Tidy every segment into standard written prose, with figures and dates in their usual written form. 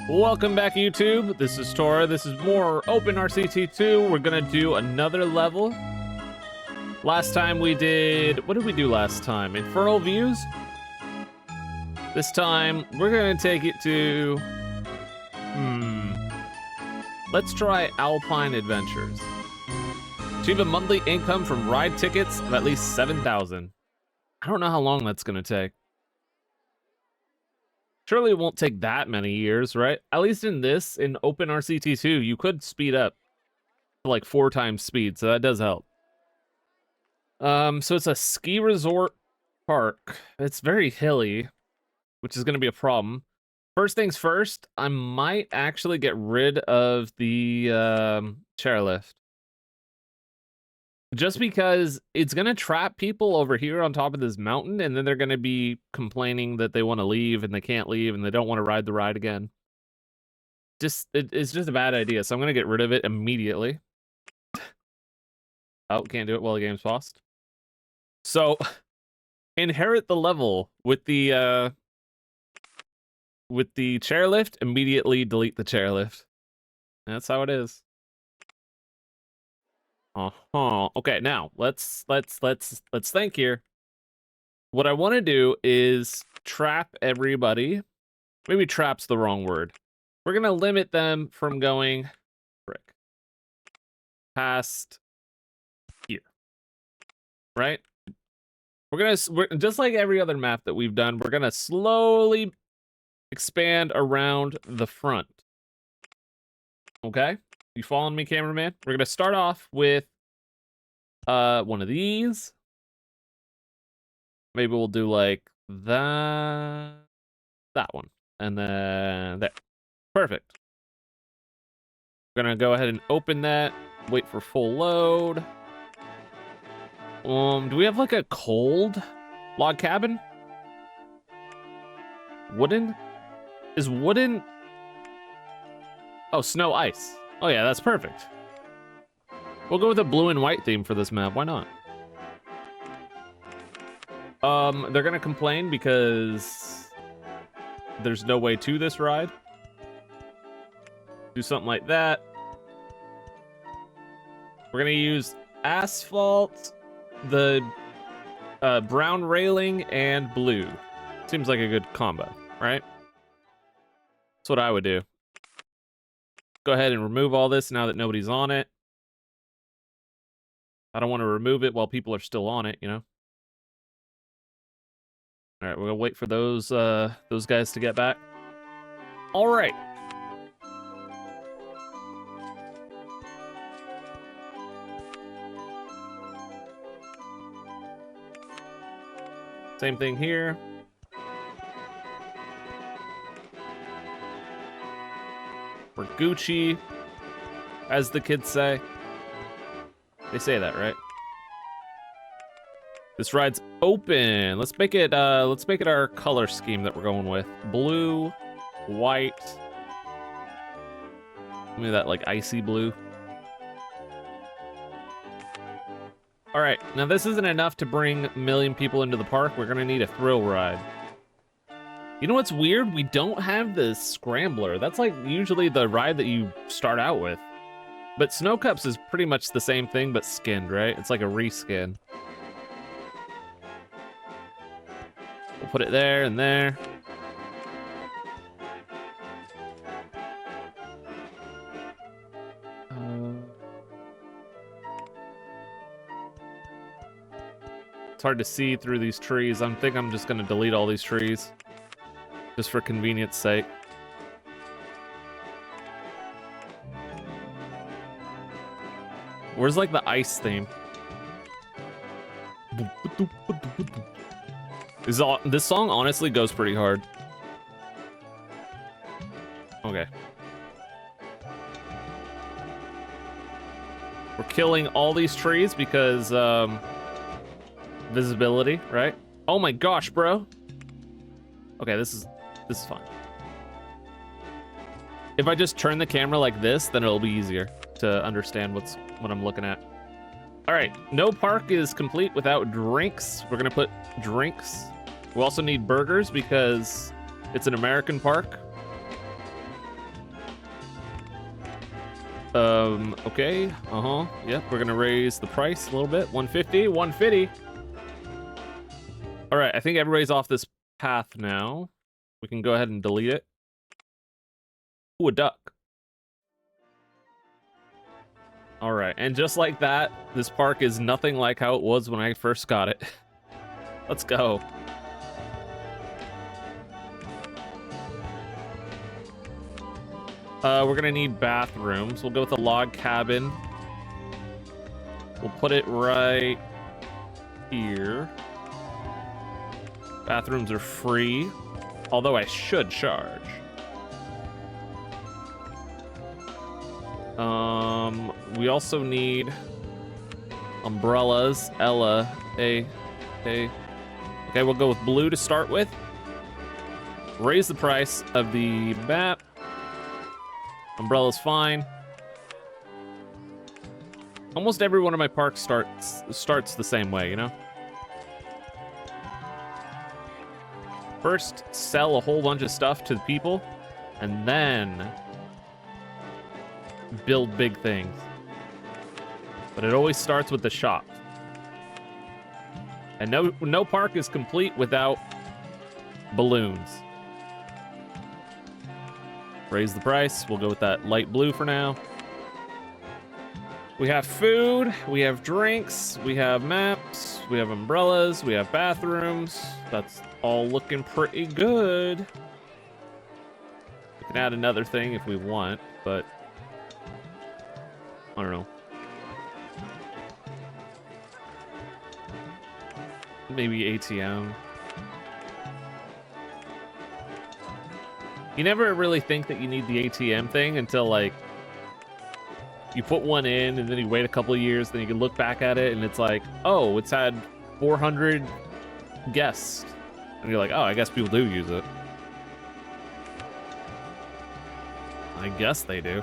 Welcome back, YouTube. This is Tora. This is more OpenRCT2. We're gonna do another level. Last time we did... What did we do last time? Infernal Views? This time, we're gonna take it to... Let's try Alpine Adventures. Achieve a monthly income from ride tickets of at least 7,000. I don't know how long that's gonna take. Surely it won't take that many years, right? At least in this, in OpenRCT2, you could speed up to like 4 times speed, so that does help. So it's a ski resort park. It's very hilly, which is going to be a problem. First things first, I might actually get rid of the chairlift. Just because it's going to trap people over here on top of this mountain, and then they're going to be complaining that they want to leave, and they can't leave, and they don't want to ride the ride again. It's just a bad idea, so I'm going to get rid of it immediately. Oh, can't do it while the game's paused. So, inherit the level with the chairlift, immediately delete the chairlift. That's how it is. Okay, now let's think here. What I want to do is trap everybody. Maybe trap's the wrong word. We're gonna limit them from going past here, right? We're just like every other map that we've done. We're gonna slowly expand around the front. Okay. You following me, cameraman? We're gonna start off with one of these. Maybe we'll do like that one, and then there. Perfect. We're gonna go ahead and open that. Wait for full load. Do we have like a cold log cabin? Wooden? Is wooden? Oh, snow ice. Oh yeah, that's perfect. We'll go with a blue and white theme for this map. Why not? They're gonna complain because there's no way to this ride. Do something like that. We're gonna use asphalt, the brown railing, and blue. Seems like a good combo, right? That's what I would do. Go ahead and remove all this now that nobody's on it. I don't want to remove it while people are still on it, you know? All right, we're gonna wait for those guys to get back. All right. Same thing here. We're Gucci, as the kids say. They say that, right? This ride's open. Let's make it our color scheme that we're going with. Blue, white. Maybe that like icy blue. All right, now this isn't enough to bring a million people into the park. We're gonna need a thrill ride. You know what's weird? We don't have the Scrambler. That's like usually the ride that you start out with. But Snow Cups is pretty much the same thing, but skinned, right? It's like a reskin. We'll put it there and there. It's hard to see through these trees. I think I'm just gonna delete all these trees. Just for convenience sake. Where's like the ice theme? This song honestly goes pretty hard. Okay. We're killing all these trees because visibility, right? Oh my gosh, bro. Okay, this is fine. If I just turn the camera like this, then it'll be easier to understand what I'm looking at. All right, no park is complete without drinks. We're gonna put drinks. We also need burgers because it's an American park. Okay. Yep, we're gonna raise the price a little bit. 150, 150. All right, I think everybody's off this path now. We can go ahead and delete it. Ooh, a duck. All right, and just like that, this park is nothing like how it was when I first got it. Let's go. We're gonna need bathrooms. We'll go with a log cabin. We'll put it right here. Bathrooms are free, although I should charge. We also need umbrellas. Ella, A. Okay, we'll go with blue to start with. Raise the price of the map. Umbrella's fine. Almost every one of my parks starts the same way, you know? First, sell a whole bunch of stuff to the people, and then build big things. But it always starts with the shop. And no park is complete without balloons. Raise the price. We'll go with that light blue for now. We have food, we have drinks, we have maps, we have umbrellas, we have bathrooms. That's all looking pretty good. We can add another thing if we want, but I don't know. Maybe ATM. You never really think that you need the ATM thing until, like, you put one in and then you wait a couple of years, then you can look back at it and it's like, oh, it's had 400 guests. And you're like, oh, I guess people do use it. I guess they do.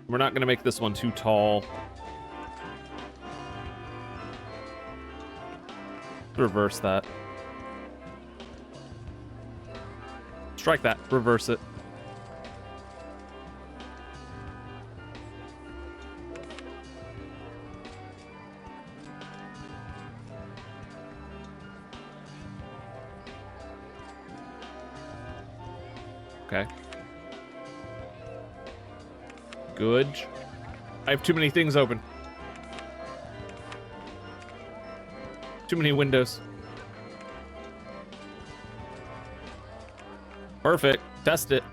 We're not gonna make this one too tall. Reverse that. Strike that. Reverse it. Okay. Good. I have too many things open. Too many windows. Perfect. Test it.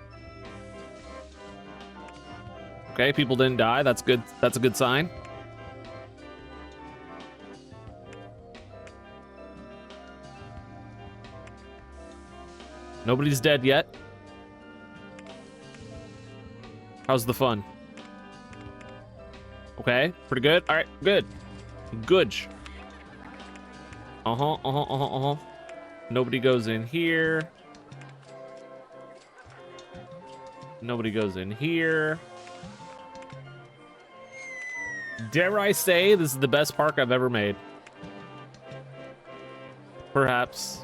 Okay, people didn't die. That's good. That's a good sign. Nobody's dead yet. How's the fun? Okay, pretty good. All right, good. Good. Nobody goes in here. Nobody goes in here. Dare I say this is the best park I've ever made? Perhaps.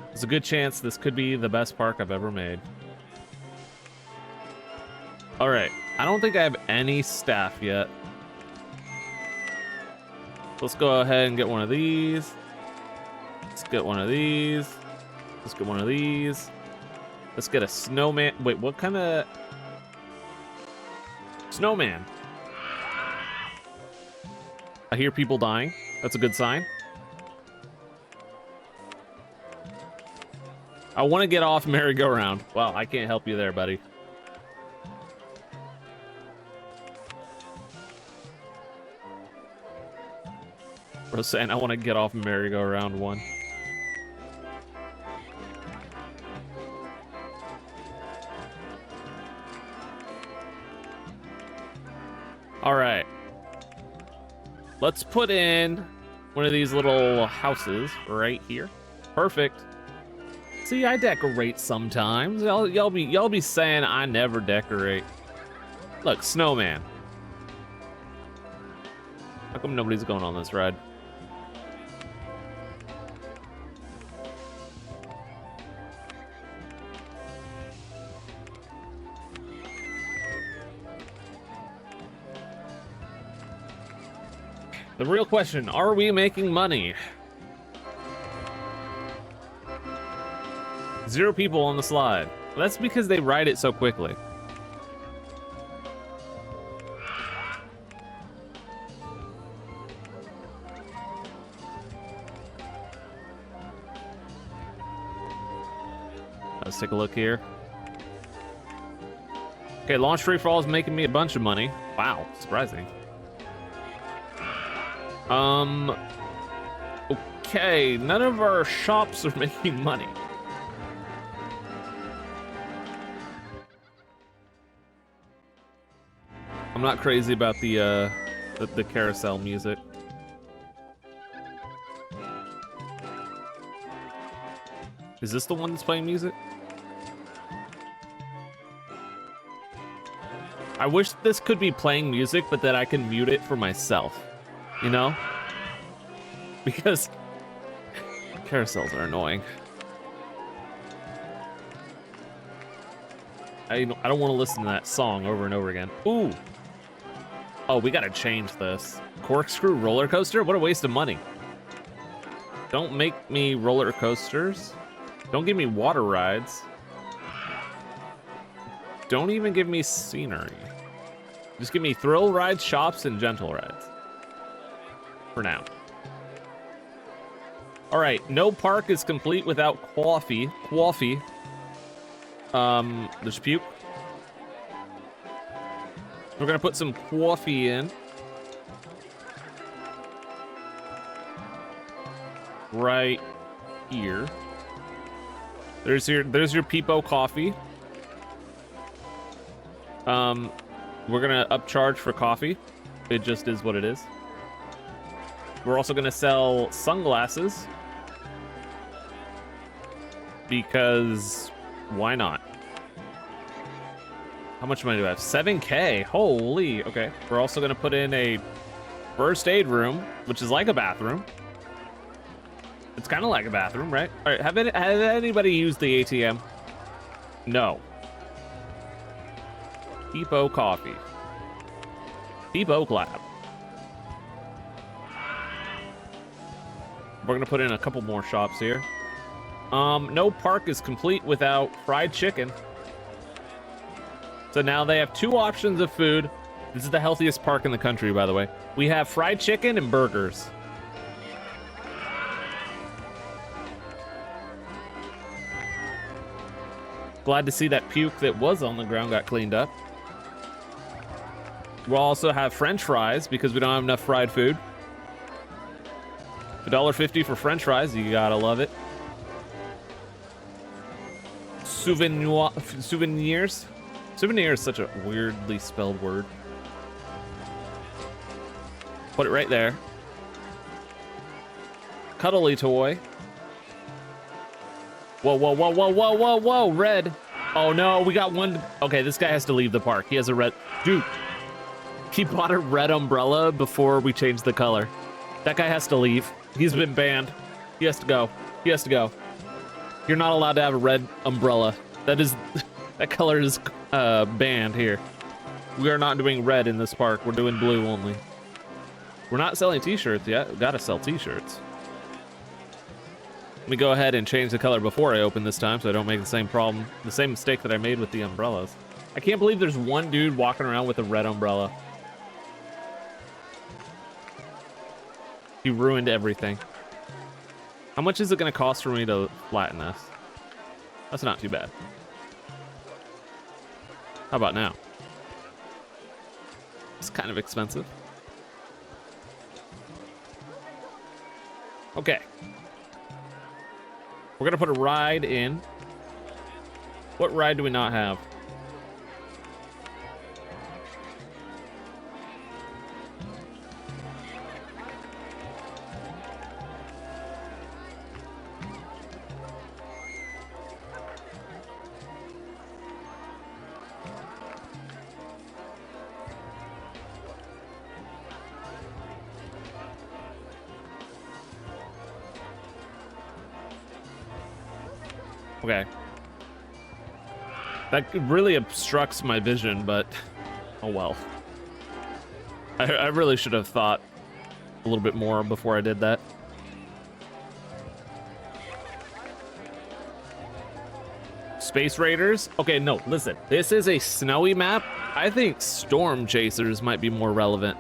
There's a good chance this could be the best park I've ever made. All right, I don't think I have any staff yet. Let's go ahead and get one of these. Let's get one of these. Let's get one of these. Let's get a snowman. Wait, what kind of snowman? I hear people dying. That's a good sign. I want to get off merry-go-round. Well, I can't help you there, buddy. Bro's saying I want to get off merry-go-round 1. All right. Let's put in one of these little houses right here. Perfect. See, I decorate sometimes. Y'all be saying I never decorate. Look, snowman. How come nobody's going on this ride? The real question, are we making money? 0 people on the slide. Well, that's because they ride it so quickly. Let's take a look here. Okay, launch free fall is making me a bunch of money. Wow, surprising. Okay, none of our shops are making money. I'm not crazy about the carousel music. Is this the one that's playing music? I wish this could be playing music, but that I can mute it for myself. You know? Because carousels are annoying. I don't want to listen to that song over and over again. Ooh. Oh, we gotta change this. Corkscrew roller coaster? What a waste of money. Don't make me roller coasters. Don't give me water rides. Don't even give me scenery. Just give me thrill rides, shops, and gentle rides. For now. All right, no park is complete without coffee. Coffee. There's puke. We're gonna put some coffee in. Right here. There's your Peepo coffee. We're gonna upcharge for coffee. It just is what it is. We're also gonna sell sunglasses. Because why not? How much money do I have? 7K. Holy. Okay. We're also gonna put in a first aid room, which is like a bathroom. It's kind of like a bathroom, right? All right. Have anybody used the ATM? No. Peepo coffee. Peepo clap. We're gonna put in a couple more shops here. No park is complete without fried chicken. So now they have 2 options of food. This is the healthiest park in the country, by the way. We have fried chicken and burgers. Glad to see that puke that was on the ground got cleaned up. We'll also have French fries because we don't have enough fried food. $1.50 for French fries, you gotta love it. Souvenirs. Souvenir is such a weirdly spelled word. Put it right there. Cuddly toy. Whoa, whoa, whoa, whoa, whoa, whoa, whoa, red. Oh no, we got one. Okay, this guy has to leave the park. He has a red, dude. He bought a red umbrella before we changed the color. That guy has to leave. He's been banned. He has to go. He has to go. You're not allowed to have a red umbrella. That color is banned here. We are not doing red in this park. We're doing blue only. We're not selling t-shirts yet. We gotta sell t-shirts. Let me go ahead and change the color before I open this time so I don't make the same problem, the same mistake that I made with the umbrellas. I can't believe there's one dude walking around with a red umbrella. He ruined everything. How much is it gonna cost for me to flatten this? That's not too bad. How about now? It's kind of expensive. Okay. We're gonna put a ride in. What ride do we not have? Okay. That really obstructs my vision, but oh well. I really should have thought a little bit more before I did that. Space Raiders? Okay, no, listen. This is a snowy map. I think Storm Chasers might be more relevant.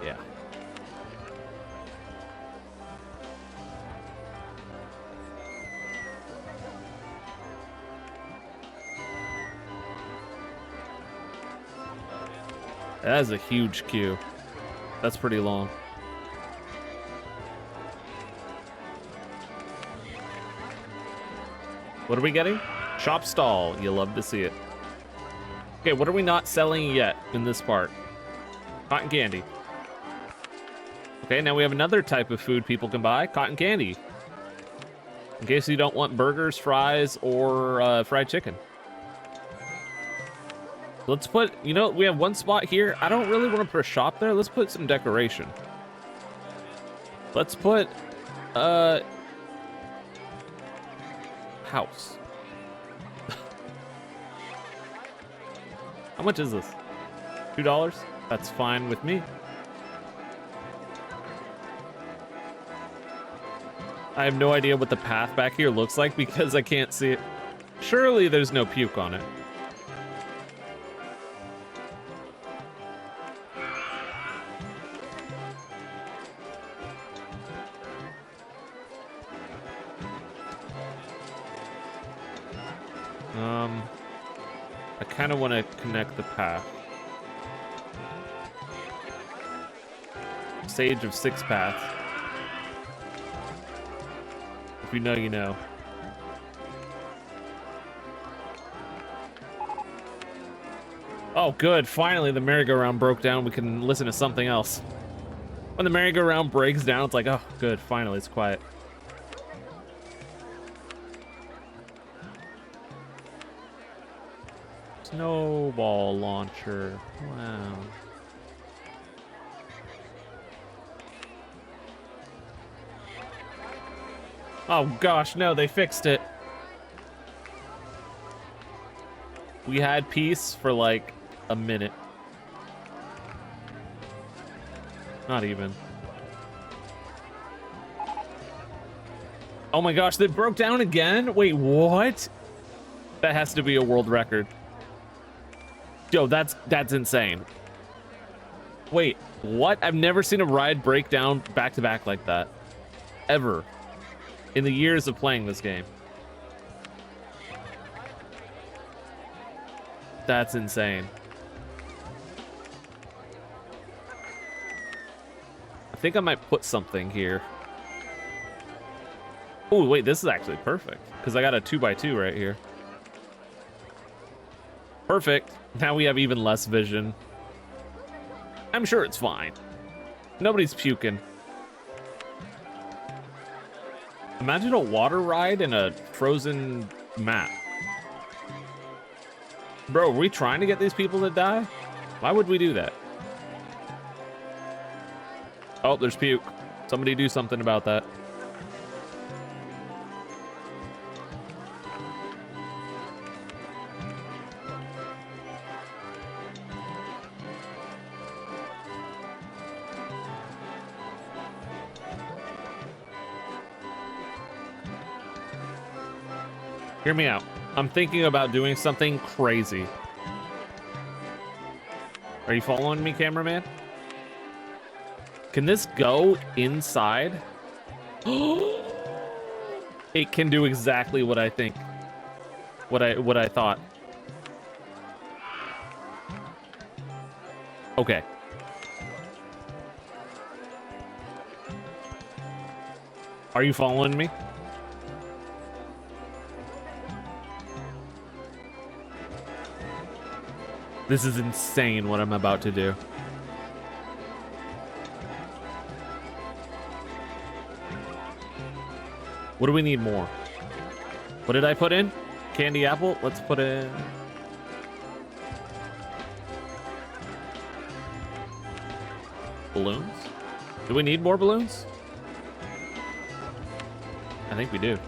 Yeah. That is a huge queue. That's pretty long. What are we getting? Shop stall. You love to see it. Okay, what are we not selling yet in this part? Cotton candy. Okay, now we have another type of food people can buy. Cotton candy. In case you don't want burgers, fries, or fried chicken. Let's put, you know, we have one spot here. I don't really want to put a shop there. Let's put some decoration. Let's put, house. How much is this? $2? That's fine with me. I have no idea what the path back here looks like because I can't see it. Surely there's no puke on it. I kind of want to connect the path. Sage of 6 paths. If you know, you know. Oh, good. Finally, the merry-go-round broke down. We can listen to something else. When the merry-go-round breaks down, it's like, oh, good. Finally, it's quiet. Snowball launcher. Wow. Oh gosh, no, they fixed it. We had peace for like a minute. Not even. Oh my gosh, they broke down again? Wait, what? That has to be a world record. Yo, that's insane. Wait, what? I've never seen a ride break down back to back like that. Ever. In the years of playing this game. That's insane. I think I might put something here. Oh, wait, this is actually perfect. Because I got a 2x2 right here. Perfect. Now we have even less vision. I'm sure it's fine. Nobody's puking. Imagine a water ride in a frozen map. Bro, are we trying to get these people to die? Why would we do that? Oh, there's puke. Somebody do something about that. Hear me out. I'm thinking about doing something crazy. Are you following me, cameraman? Can this go inside? It can do exactly what I think. What I thought. Okay. Are you following me? This is insane what I'm about to do. What do we need more? What did I put in? Candy apple? Let's put in... balloons? Do we need more balloons? I think we do.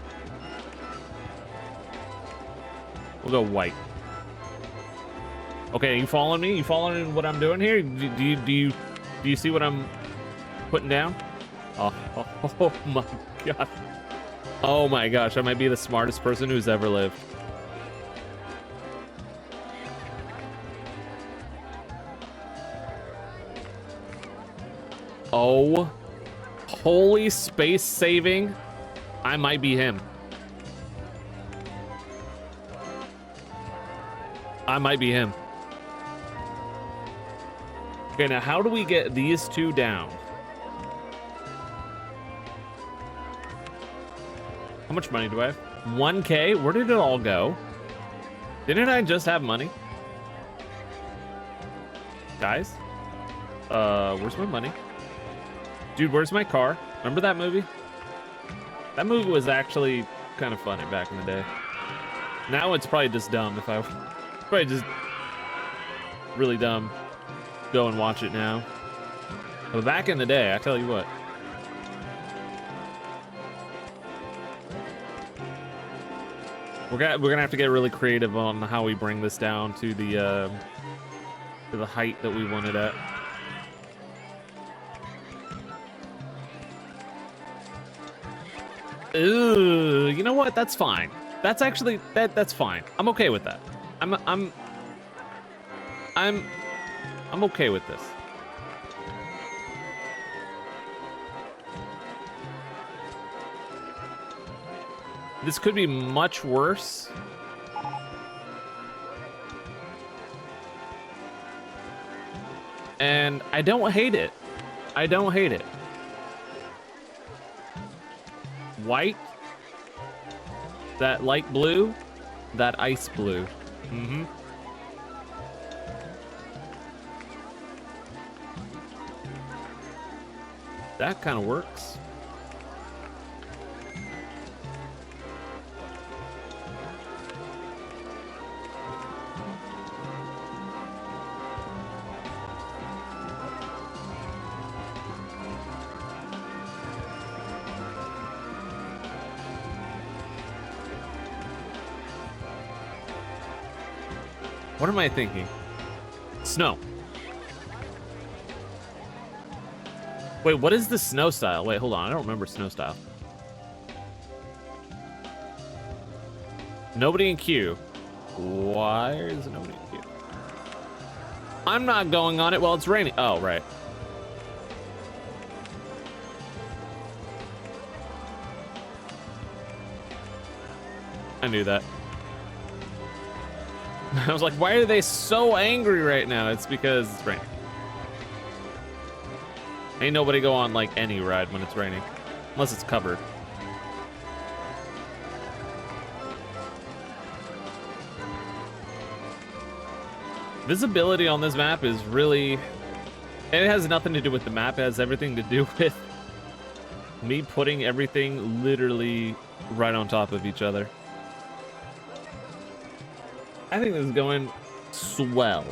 We'll go white. Okay, you following me? You following what I'm doing here? Do you see what I'm putting down? Oh, oh my god. Oh my gosh, I might be the smartest person who's ever lived. Oh, holy space saving. I might be him. I might be him. Okay, now how do we get these two down? How much money do I have? 1K? Where did it all go? Didn't I just have money? Guys? Where's my money? Dude, where's my car? Remember that movie? That movie was actually kind of funny back in the day. Now it's probably just dumb if I... Probably just really dumb. Go and watch it now. But back in the day, I tell you what. We're gonna have to get really creative on how we bring this down to the height that we want it at. Ooh, you know what? That's fine. That's actually that's fine. I'm okay with that. I'm okay with this. This could be much worse. And I don't hate it. I don't hate it. White, that light blue, that ice blue. Mm-hmm. That kind of works. What am I thinking? Snow. Wait, what is the snow style? Wait, hold on. I don't remember snow style. Nobody in queue. Why is nobody in queue? I'm not going on it while it's raining. Oh, right. I knew that. I was like, why are they so angry right now? It's because it's raining. Ain't nobody go on like any ride when it's raining, unless it's covered. Visibility on this map is really, and it has nothing to do with the map. It has everything to do with me putting everything literally right on top of each other. I think this is going swell.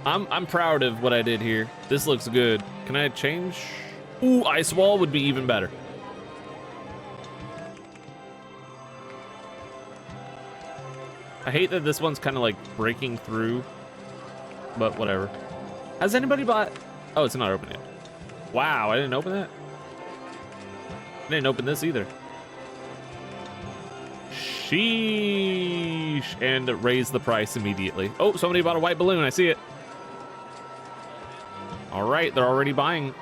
I'm proud of what I did here. This looks good. Can I change? Ooh, ice wall would be even better. I hate that this one's kind of like breaking through, but whatever. Has anybody bought? Oh, it's not open yet. Wow, I didn't open that. I didn't open this either. Sheesh. And raise the price immediately. Oh, somebody bought a white balloon. I see it. All right, they're already buying.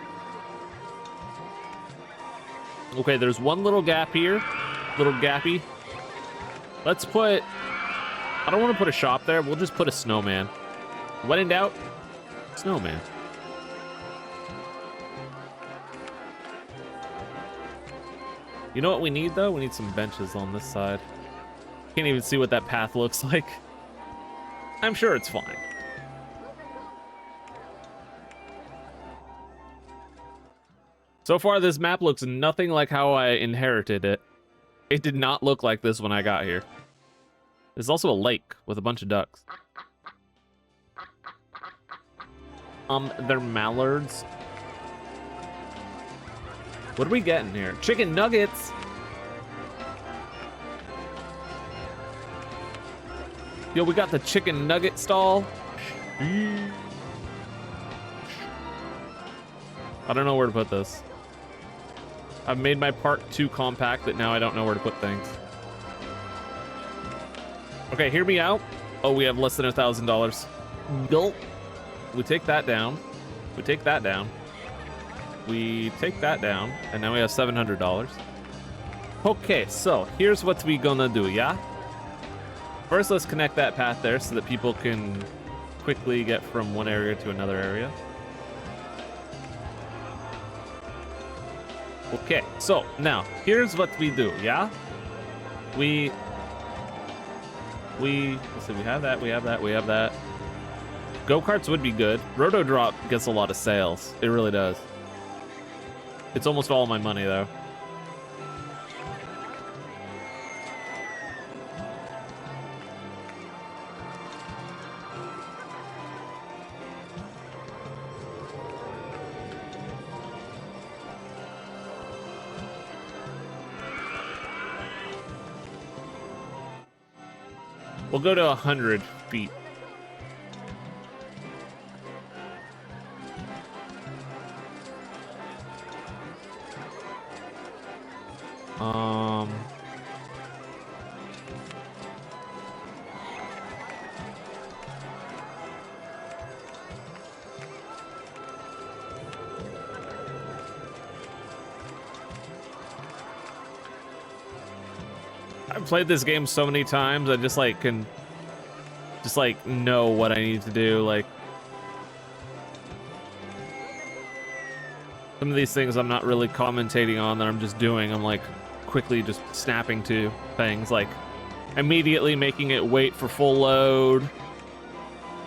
Okay, there's one little gap here. Little gappy. Let's put... I don't want to put a shop there. We'll just put a snowman. When in doubt, snowman. You know what we need, though? We need some benches on this side. Can't even see what that path looks like. I'm sure it's fine. So far, this map looks nothing like how I inherited it. It did not look like this when I got here. There's also a lake with a bunch of ducks. They're mallards. What are we getting here? Chicken nuggets. Yo, we got the chicken nugget stall. I don't know where to put this. I've made my park too compact that now I don't know where to put things. Okay, hear me out. Oh, we have less than $1,000. Gulp. We take that down. We take that down. We take that down. And now we have $700. Okay, so here's what we gonna do, yeah? First, let's connect that path there so that people can quickly get from one area to another area. Okay, so now here's what we do, yeah? Let's see, we have that, we have that, we have that. Go-karts would be good. Roto Drop gets a lot of sales. It really does. It's almost all my money, though. We'll go to 100 feet. I've played this game so many times, I just like can just like know what I need to do. Like some of these things I'm not really commentating on that I'm just doing. I'm like quickly just snapping to things, like immediately making it wait for full load,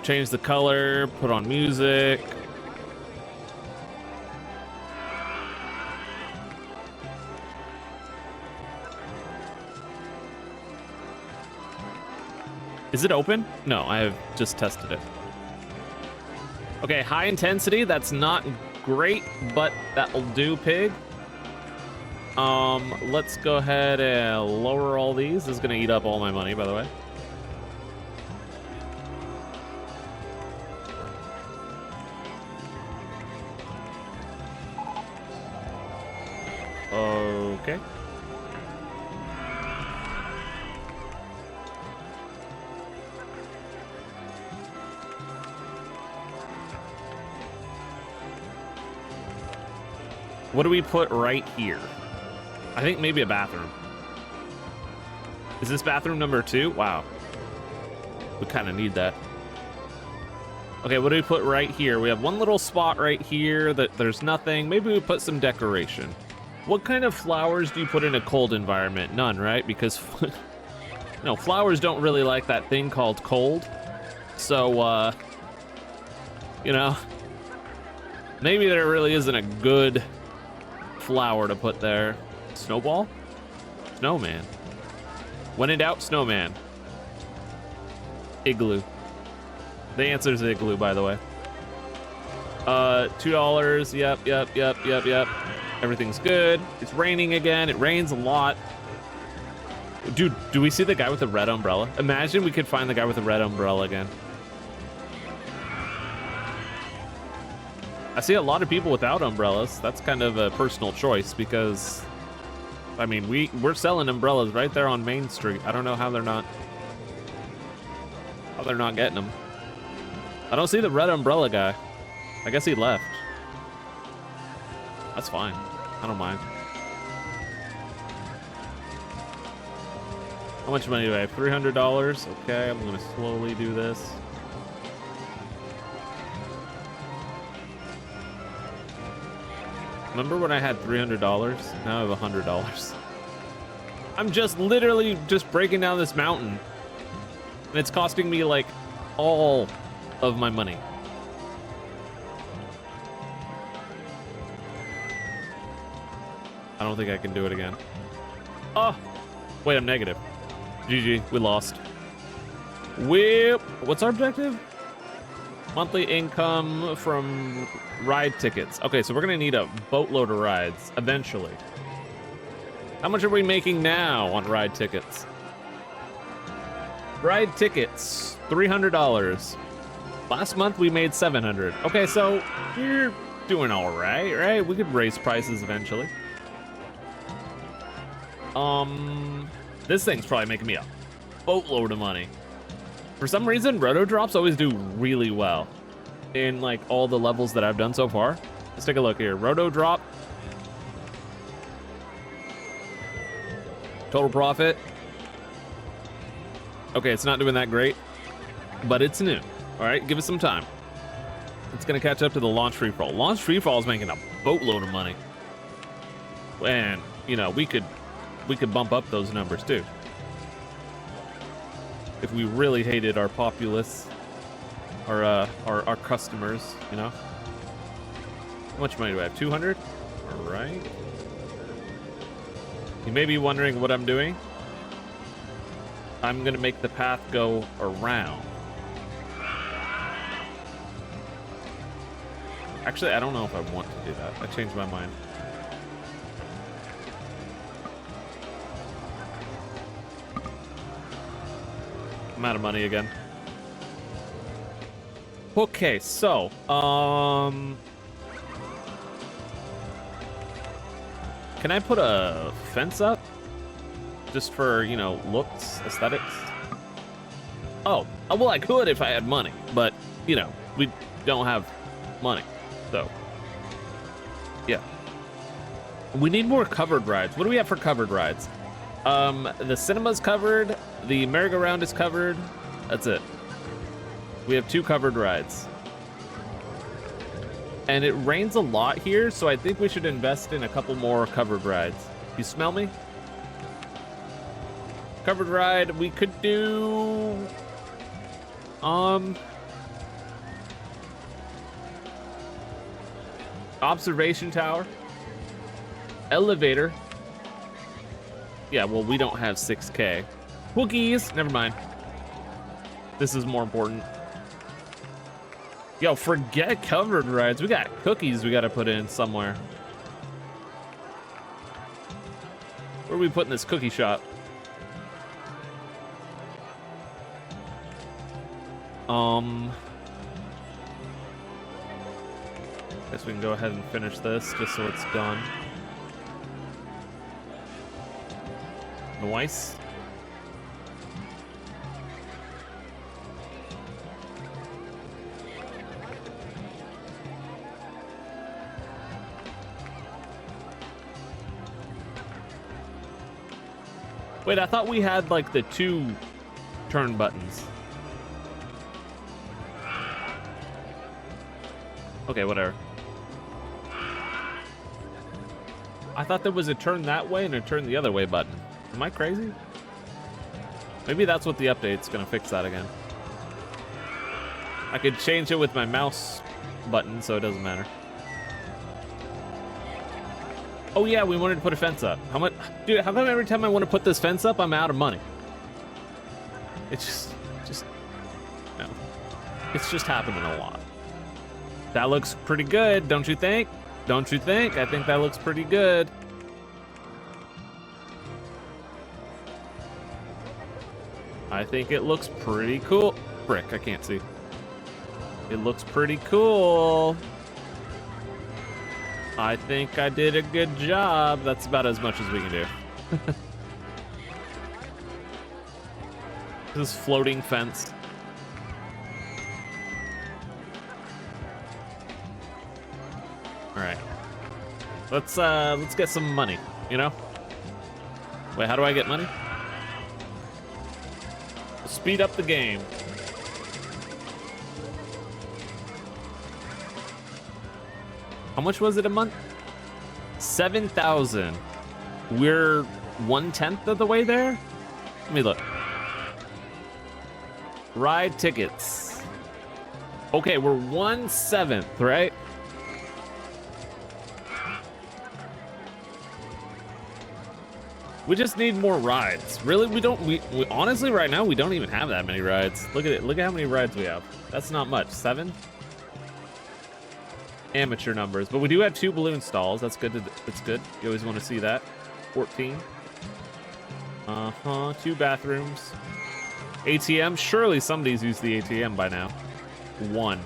change the color, put on music. Is it open? No, I have just tested it. Okay, high intensity, that's not great, but that'll do, pig. Let's go ahead and lower all these. This is gonna eat up all my money, by the way. Okay. What do we put right here? I think maybe a bathroom. Is this bathroom number 2? Wow. We kind of need that. Okay, what do we put right here? We have one little spot right here that there's nothing. Maybe we put some decoration. What kind of flowers do you put in a cold environment? None, right? Because no, flowers don't really like that thing called cold. So, you know, maybe there really isn't a good flower to put there. Snowball? Snowman. When in doubt, snowman. Igloo. The answer is igloo, by the way. $2. Yep. Everything's good. It's raining again. It rains a lot. Dude, do we see the guy with the red umbrella? Imagine we could find the guy with the red umbrella again. I see a lot of people without umbrellas. That's kind of a personal choice because, I mean, we're selling umbrellas right there on Main Street. I don't know how they're not getting them. I don't see the red umbrella guy. I guess he left. That's fine. I don't mind. How much money do I have? $300. Okay, I'm gonna slowly do this. Remember when I had $300? Now I have $100. I'm just literally just breaking down this mountain. And it's costing me like all of my money. I don't think I can do it again. Oh, wait, I'm negative. GG, we lost. Whip. What's our objective? Monthly income from ride tickets. Okay, so we're gonna need a boatload of rides eventually. How much are we making now on ride tickets? Ride tickets, $300. Last month we made $700. Okay, so you're doing all right, right? We could raise prices eventually. This thing's probably making me a boatload of money. For some reason, roto drops always do really well in like all the levels that I've done so far. Let's take a look here. Roto drop. Total profit. Okay, it's not doing that great, but it's new. All right, give it some time. It's gonna catch up to the launch free fall. Launch free fall is making a boatload of money. And, you know, we could bump up those numbers too. If we really hated our populace, our customers, you know. How much money do I have? 200? All right. You may be wondering what I'm doing. I'm gonna make the path go around. Actually, I don't know if I want to do that. I changed my mind. I'm out of money again. Okay, so, can I put a fence up? Just for, you know, looks, aesthetics? Oh, well, I could if I had money, but, you know, we don't have money, so, yeah. We need more covered rides. What do we have for covered rides? The cinema's covered, the merry-go-round is covered, that's it. We have 2 covered rides. And it rains a lot here, so I think we should invest in a couple more covered rides. You smell me? Covered ride, we could do... observation tower. Elevator. Yeah, well, we don't have 6K. Cookies! Never mind. This is more important. Yo, forget covered rides. We got cookies we gotta put in somewhere. Where are we putting this cookie shop? Guess we can go ahead and finish this just so it's done. Nice. Wait, I thought we had like the 2 turn buttons. Okay, whatever. I thought there was a turn that way and a turn the other way button. Am I crazy? Maybe that's what the update's gonna fix that again. I could change it with my mouse button, so it doesn't matter. Oh yeah, we wanted to put a fence up. How much? Dude, how come every time I want to put this fence up, I'm out of money? It's just, no. It's just happening a lot. That looks pretty good, don't you think? Don't you think? I think that looks pretty good. I think it looks pretty cool. Frick, I can't see. It looks pretty cool. I think I did a good job. That's about as much as we can do. This is floating fence. All right. Let's get some money, you know? Wait, how do I get money? Speed up the game. How much was it a month? 7,000. We're 1/10 of the way there? Let me look. Ride tickets. Okay, we're 1/7, right? We just need more rides. Really, we honestly right now we don't even have that many rides. Look at it. Look at how many rides we have. That's not much. 7? Amateur numbers, but we do have 2 balloon stalls. That's good. That's good. You always want to see that. 14. 2 bathrooms. ATM? Surely somebody's used the ATM by now. 1.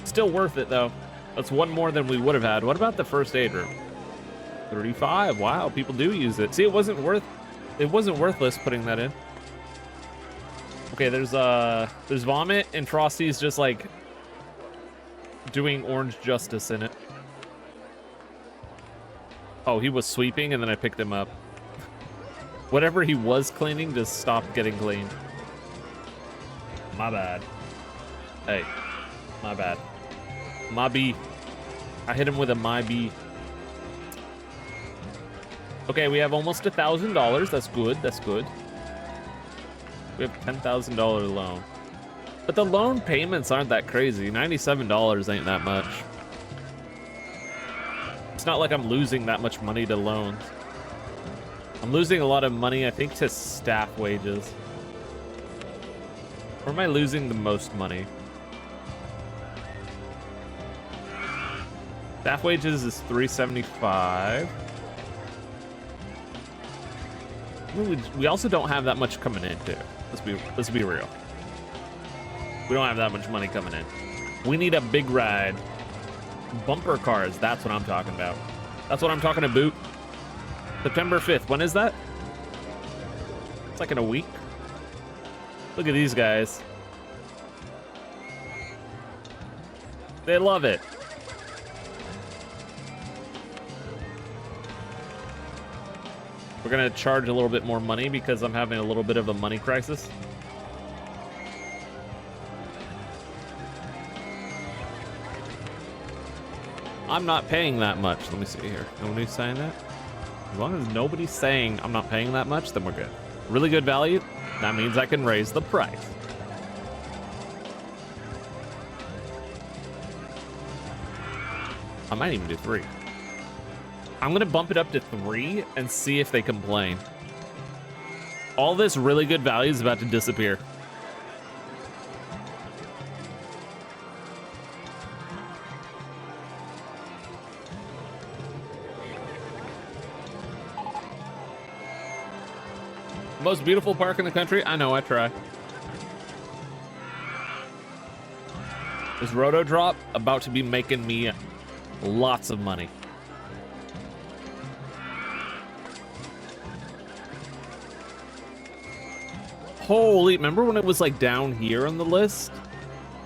Still worth it, though. That's 1 more than we would have had. What about the first aid room? 35. Wow, people do use it. See, it wasn't worthless putting that in. Okay, there's vomit, and Frosty's just, like, doing orange justice in it. Oh, he was sweeping, and then I picked him up. Whatever he was cleaning just stopped getting cleaned. My bad. Hey, my bad. My B. I hit him with a my B. Okay, we have almost $1,000. That's good. That's good. We have $10,000 loan. But the loan payments aren't that crazy. $97 ain't that much. It's not like I'm losing that much money to loans. I'm losing a lot of money, I think, to staff wages. Where am I losing the most money? Staff wages is $375. We also don't have that much coming in, too. Let's be real. We don't have that much money coming in. We need a big ride. Bumper cars, that's what I'm talking about. That's what I'm talking about. September 5th, when is that? It's like in a week. Look at these guys. They love it. We're gonna charge a little bit more money because I'm having a little bit of a money crisis. I'm not paying that much. Let me see here. Nobody's saying that? As long as nobody's saying I'm not paying that much, then we're good. Really good value. That means I can raise the price. I might even do 3. I'm gonna bump it up to 3 and see if they complain. All this really good value is about to disappear. Most beautiful park in the country? I know, I try. Is Roto Drop about to be making me lots of money? Holy, remember when it was like down here on the list?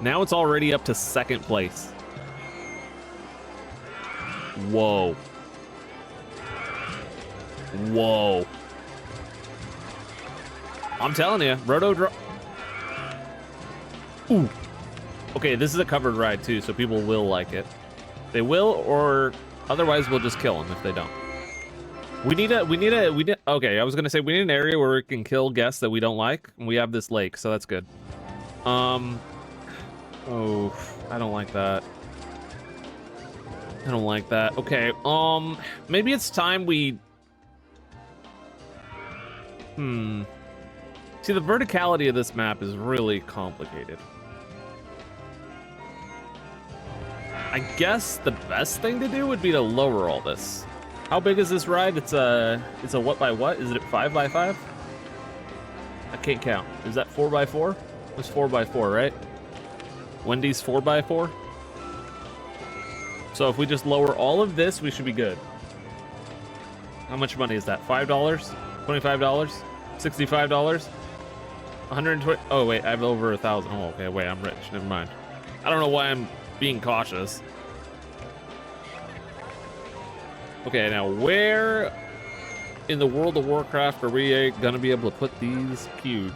Now it's already up to 2nd place. Whoa. Whoa. I'm telling you, Roto Drop. Ooh. Okay, this is a covered ride too, so people will like it. They will, or otherwise we'll just kill them if they don't. Okay, I was gonna say we need an area where we can kill guests that we don't like, and we have this lake, so that's good. Oh, I don't like that. I don't like that. Okay, maybe it's time we... See, the verticality of this map is really complicated. I guess the best thing to do would be to lower all this. How big is this ride? It's a what by what? Is it 5 by 5? I can't count. Is that 4 by 4? It's 4 by 4, right? Wendy's 4 by 4. So if we just lower all of this, we should be good. How much money is that? $5? $25? $65? 120. Oh wait, I have over 1,000. Oh, okay. Wait, I'm rich. Never mind. I don't know why I'm being cautious. Okay, now where in the World of Warcraft are we gonna be able to put these queues?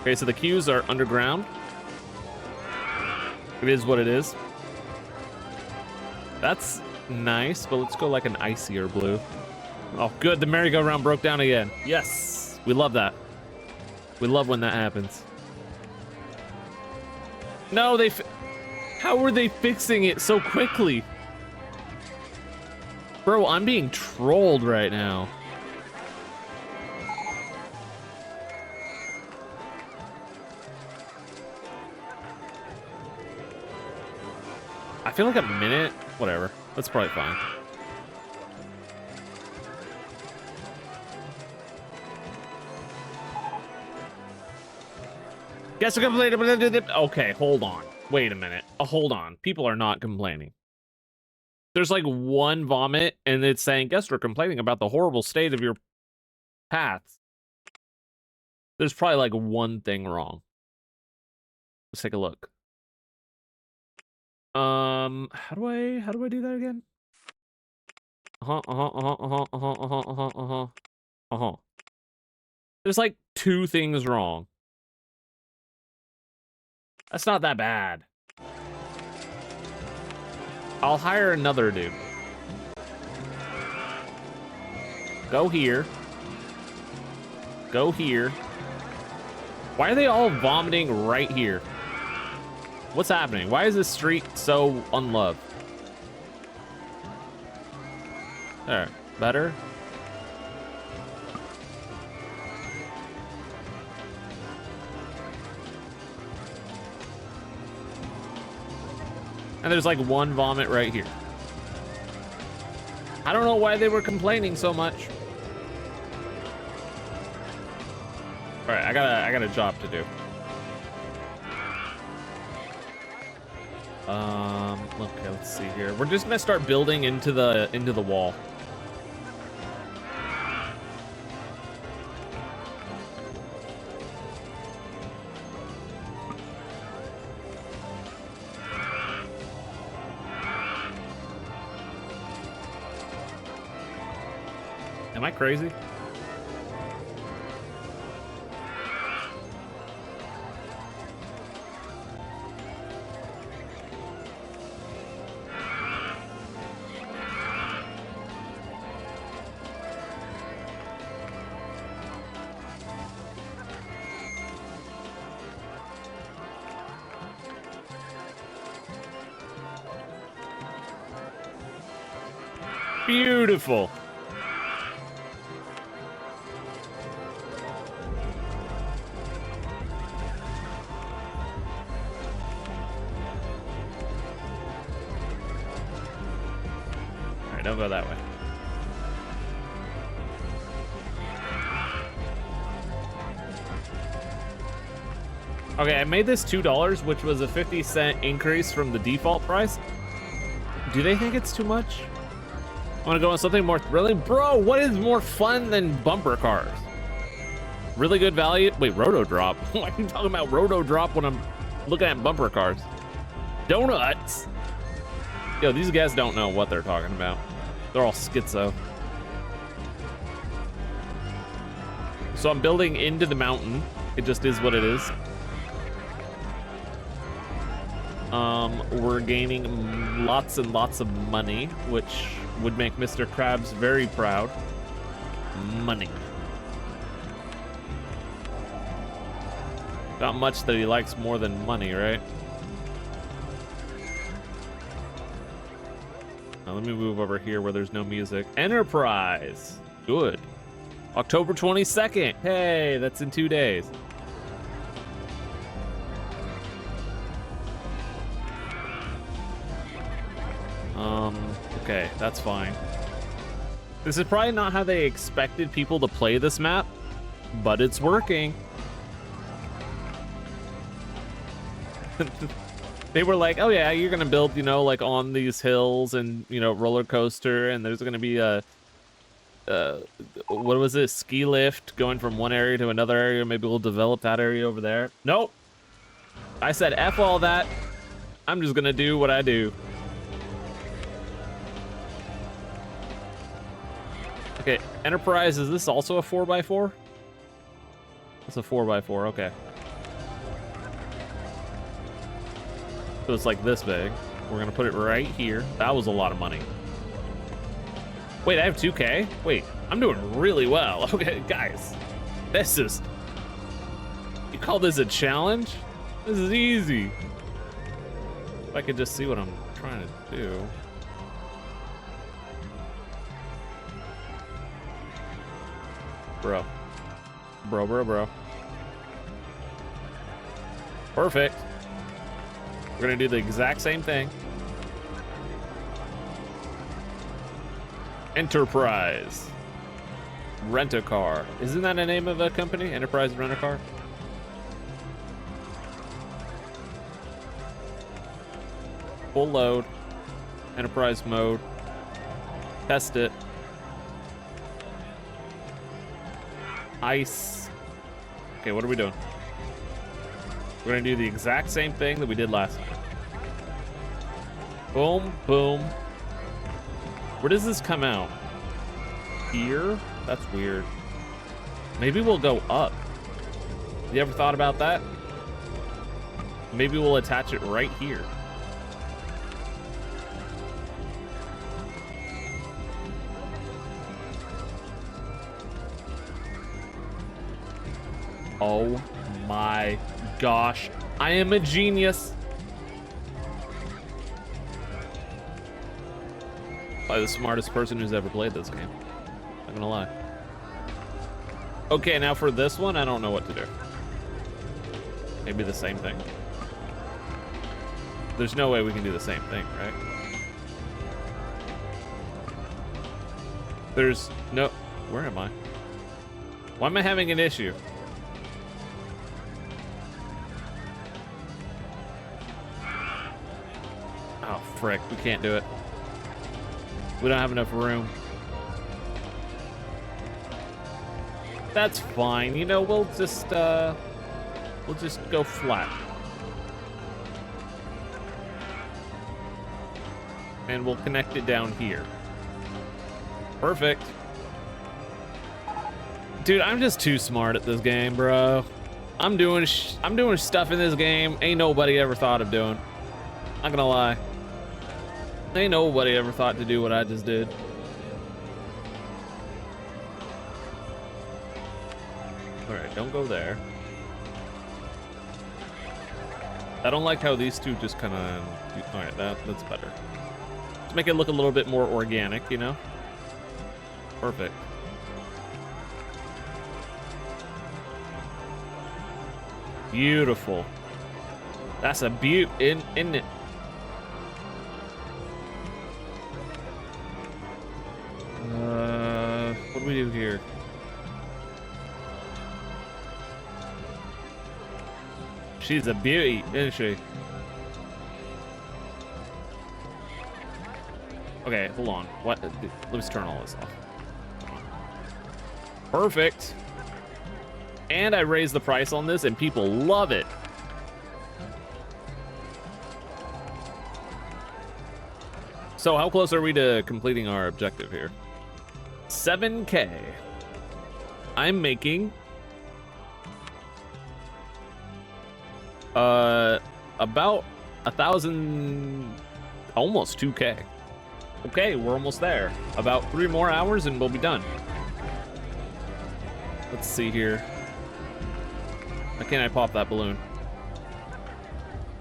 Okay, so the queues are underground. It is what it is. That's nice, but let's go like an icier blue. Oh, good. The merry-go-round broke down again. Yes, we love that. We love when that happens. No, how were they fixing it so quickly? Bro, I'm being trolled right now. I feel like a minute. Whatever. That's probably fine. Guess we're complaining. Okay, hold on. Wait a minute. Hold on. People are not complaining. There's like one vomit, and it's saying, guess we're complaining about the horrible state of your paths. There's probably like one thing wrong. Let's take a look. How do I do that again? There's like 2 things wrong. That's not that bad. I'll hire another dude. Go here. Go here. Why are they all vomiting right here? What's happening? Why is this street so unloved? There. Better? And there's like one vomit right here. I don't know why they were complaining so much. All right, I got a job to do. Okay, let's see here. We're just gonna start building into the wall. Am I crazy? Beautiful. All right, don't go that way. Okay, I made this $2, which was a 50-cent increase from the default price. Do they think it's too much? I want to go on something more thrilling. Bro, what is more fun than bumper cars? Really good value. Wait, roto drop. Why are you talking about roto drop when I'm looking at bumper cars? Donuts. Yo, these guys don't know what they're talking about. They're all schizo. So I'm building into the mountain. It just is what it is. We're gaining lots and lots of money, which would make Mr. Krabs very proud. Money. Not much that he likes more than money, right? Now let me move over here where there's no music. Enterprise. Good. October 22nd. Hey, that's in 2 days. Okay, that's fine. This is probably not how they expected people to play this map, but it's working. They were like, oh yeah, you're gonna build, you know, like on these hills and, you know, roller coaster, and there's gonna be a, what was it, ski lift going from one area to another area. Maybe we'll develop that area over there. Nope. I said F all that. I'm just gonna do what I do. Okay, Enterprise, is this also a 4x4? It's a 4x4, okay. So it's like this big. We're gonna put it right here. That was a lot of money. Wait, I have 2K? Wait, I'm doing really well. Okay, guys, this is, you call this a challenge? This is easy. If I could just see what I'm trying to do. Bro. Bro. Perfect. We're gonna do the exact same thing. Enterprise. Rent-A-car. Isn't that the name of a company? Enterprise Rent-A-Car? Full load. Enterprise mode. Test it. Ice. Okay, what are we doing? We're gonna do the exact same thing that we did last time. Boom, boom. Where does this come out? Here? That's weird. Maybe we'll go up. You ever thought about that? Maybe we'll attach it right here. Oh my gosh. I am a genius. Probably the smartest person who's ever played this game. Not gonna lie. Okay, now for this one, I don't know what to do. Maybe the same thing. There's no way we can do the same thing, right? There's no... Where am I? Why am I having an issue? Oh, frick. We can't do it. We don't have enough room. That's fine. You know, we'll just go flat. And we'll connect it down here. Perfect. Dude, I'm just too smart at this game, bro. I'm doing stuff in this game ain't nobody ever thought of doing. Not gonna lie. Ain't nobody ever thought to do what I just did. Alright, don't go there. I don't like how these two just kind of... Alright, that's better. Let's make it look a little bit more organic, you know? Perfect. Beautiful. That's a beaut, isn't it? What do we do here? She's a beauty, isn't she? Okay, hold on. What? Let's turn all this off. Perfect. And I raised the price on this, and people love it. So how close are we to completing our objective here? 7K. I'm making about 1,000, almost 2K. Okay, we're almost there. About 3 more hours and we'll be done. Let's see here. Why can't I pop that balloon?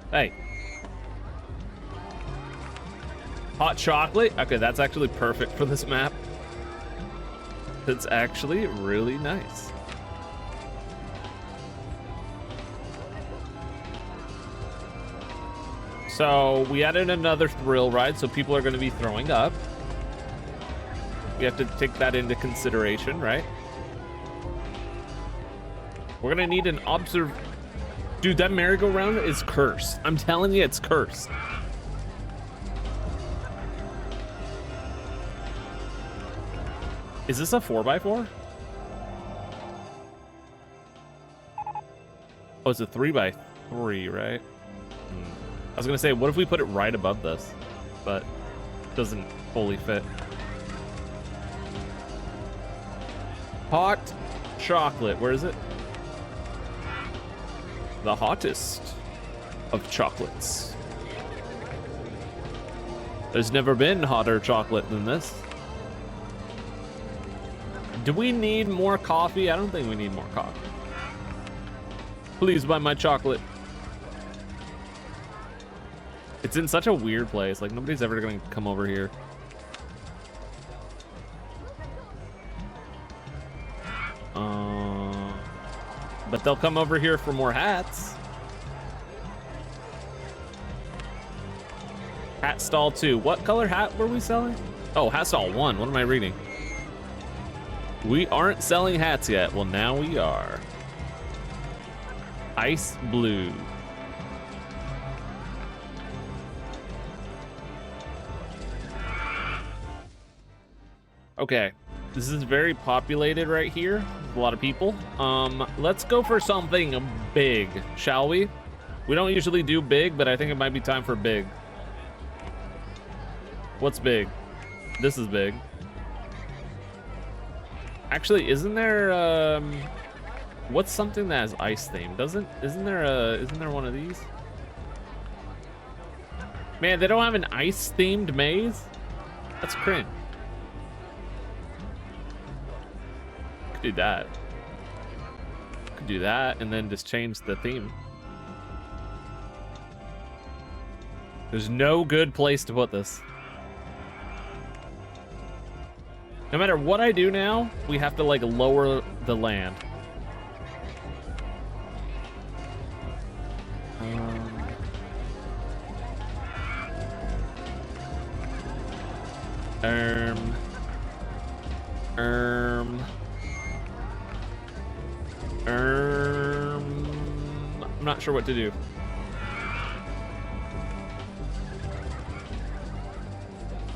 Hey. Hot chocolate? Okay, that's actually perfect for this map. It's actually really nice. So we added another thrill ride, so people are going to be throwing up. We have to take that into consideration, right? We're going to need an Dude, that merry-go-round is cursed. I'm telling you, it's cursed. Is this a 4x4? Oh, it's a 3x3, right? I was gonna say, what if we put it right above this? But it doesn't fully fit. Hot chocolate, where is it? The hottest of chocolates. There's never been hotter chocolate than this. Do we need more coffee? I don't think we need more coffee. Please buy my chocolate. It's in such a weird place. Like, nobody's ever gonna come over here. But they'll come over here for more hats. Hat stall 2. What color hat were we selling? Oh, hat stall 1. What am I reading? We aren't selling hats yet. Well, now we are. Ice blue. Okay, this is very populated right here. A lot of people. Let's go for something big, shall we? We don't usually do big, but I think it might be time for big. What's big? This is big. Actually, isn't there what's something that has ice theme? Isn't there one of these? Man, they don't have an ice themed maze? That's cringe. Could do that. Could do that and then just change the theme. There's no good place to put this. No matter what I do now, we have to like lower the land. I'm not sure what to do.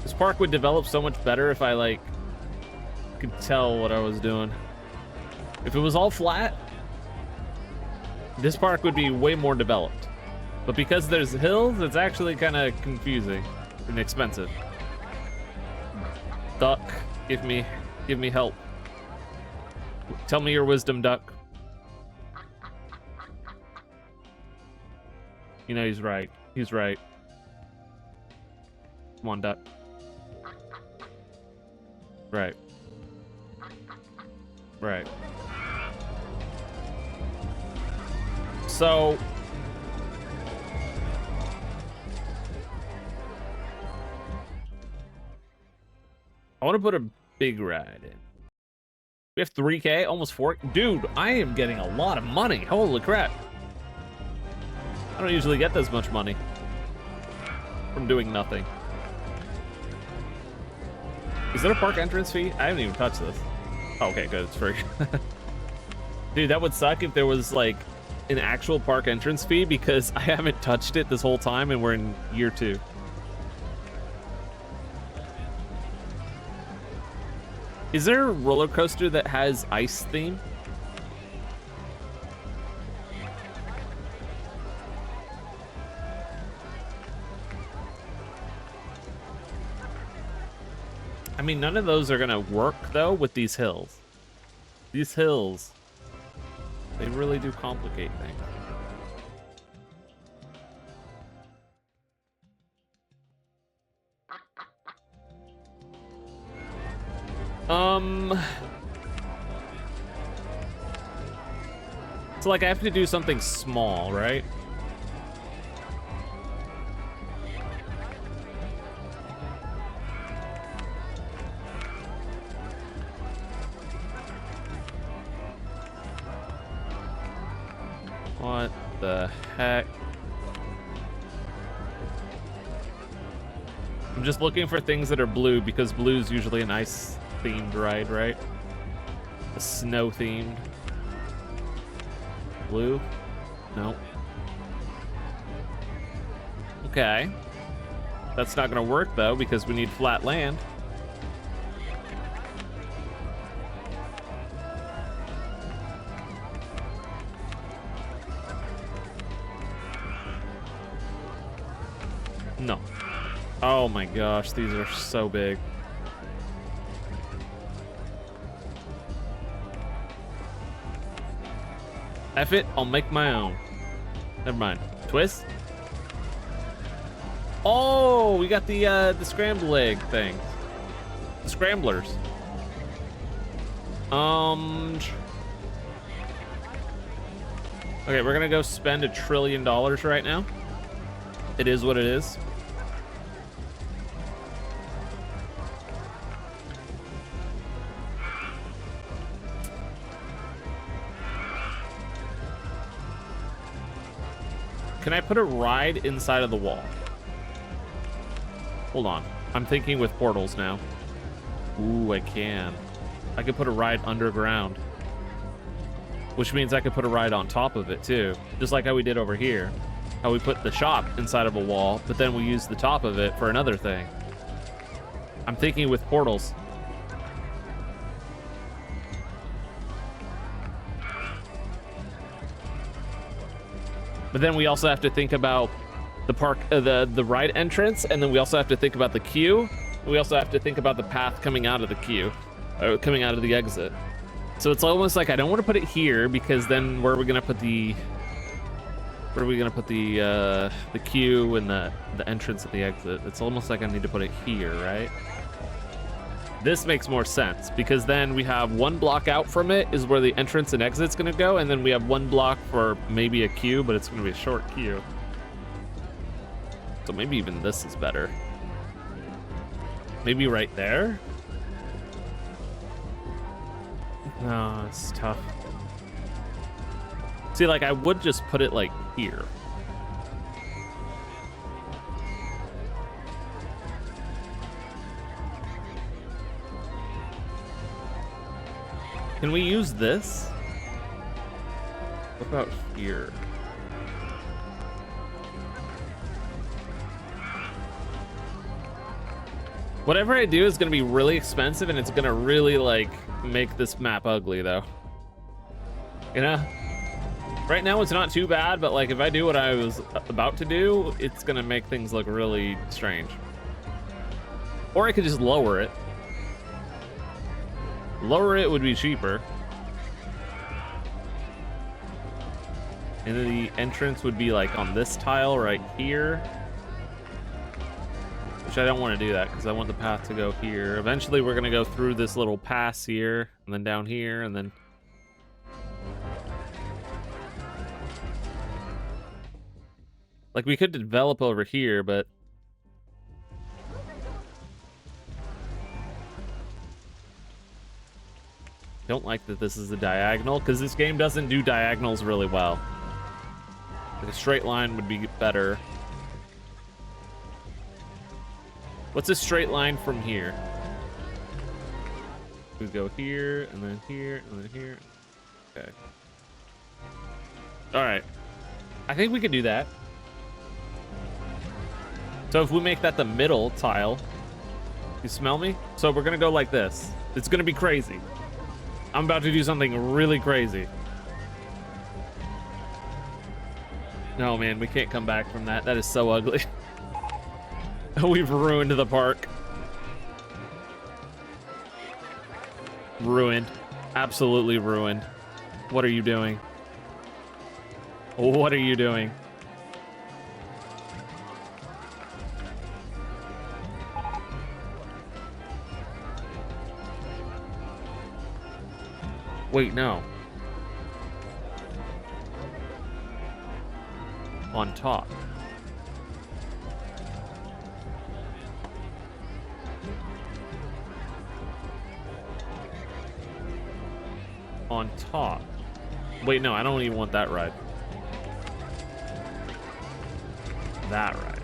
This park would develop so much better if I like could tell what I was doing. If it was all flat, this park would be way more developed. But because there's hills, it's actually kind of confusing and expensive. Duck, give me help. Tell me your wisdom, Duck. You know, he's right. He's right. Come on, Duck. Right. Right. So I want to put a big ride in. We have 3K, almost 4. Dude, I am getting a lot of money. Holy crap. I don't usually get this much money from doing nothing. Is there a park entrance fee? I haven't even touched this. Oh, okay, good. It's free. Dude, that would suck if there was like an actual park entrance fee because I haven't touched it this whole time and we're in year 2. Is there a roller coaster that has ice theme? I mean, none of those are gonna work though with these hills. These hills, they really do complicate things. So like I have to do something small, right? What the heck? I'm just looking for things that are blue because blue's usually an ice themed ride, right? A snow themed. Blue? No. Okay. That's not gonna work though because we need flat land. No. Oh my gosh, these are so big. F it, I'll make my own. Never mind. Twist. Oh, we got the scramble egg thing. The scramblers. Okay, we're gonna go spend $1 trillion right now. It is what it is. Can I put a ride inside of the wall? Hold on. I'm thinking with portals now. Ooh, I can. I could put a ride underground. Which means I could put a ride on top of it too. Just like how we did over here. How we put the shop inside of a wall, but then we use the top of it for another thing. I'm thinking with portals. But then we also have to think about the park, the right entrance, and then we also have to think about the queue. We also have to think about the path coming out of the queue, or coming out of the exit. So it's almost like I don't want to put it here because then where are we gonna put the queue and the entrance at the exit? It's almost like I need to put it here, right? This makes more sense because then we have one block out from it is where the entrance and exit's gonna go, and then we have one block for maybe a queue, but it's gonna be a short queue. So maybe even this is better. Maybe right there? No, it's tough. See, like, I would just put it, like, here. Can we use this? What about here? Whatever I do is gonna be really expensive, and it's gonna really, like, make this map ugly, though. You know? Right now it's not too bad, but, like, if I do what I was about to do, it's gonna make things look really strange. Or I could just lower it. Lower it would be cheaper. And then the entrance would be, like, on this tile right here. Which I don't want to do that because I want the path to go here. Eventually we're going to go through this little pass here and then down here and then... Like, we could develop over here, but... Don't like that this is a diagonal because this game doesn't do diagonals really well. Like a straight line would be better. What's a straight line from here? We go here, and then here, and then here. Okay. All right. I think we could do that. So if we make that the middle tile, you smell me? So we're gonna go like this. It's gonna be crazy. I'm about to do something really crazy. No, man, we can't come back from that. That is so ugly. We've ruined the park. Ruined. Absolutely ruined. What are you doing? What are you doing? Wait, no. On top. On top. Wait, no, I don't even want that ride. That ride.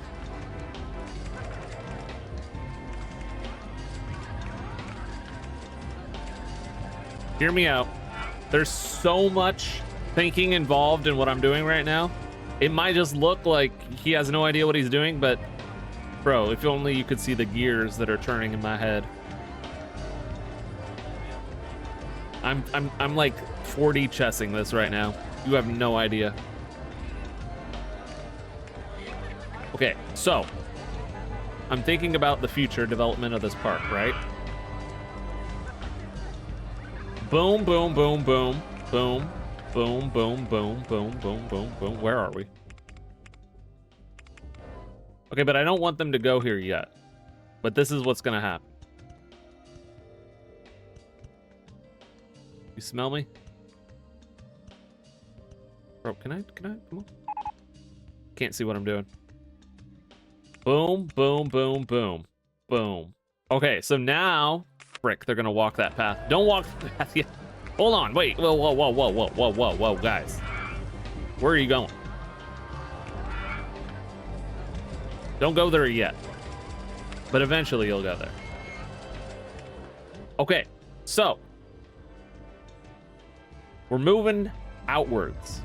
Hear me out. There's so much thinking involved in what I'm doing right now. It might just look like he has no idea what he's doing, but bro, if only you could see the gears that are turning in my head. I'm like 4D chessing this right now. You have no idea. Okay, so I'm thinking about the future development of this park, right? Boom, boom, boom, boom, boom, boom, boom, boom, boom, boom, boom, boom. Where are we? Okay, but I don't want them to go here yet. But this is what's gonna happen. You smell me? Bro, can I, come on. Can't see what I'm doing. Boom, boom, boom, boom, boom. Okay, so now, frick, they're gonna walk that path. Don't walk the path yet. Hold on, wait, whoa, whoa, whoa, whoa, whoa, whoa, whoa, whoa, guys. Where are you going? Don't go there yet. But eventually you'll go there. Okay, so. We're moving outwards.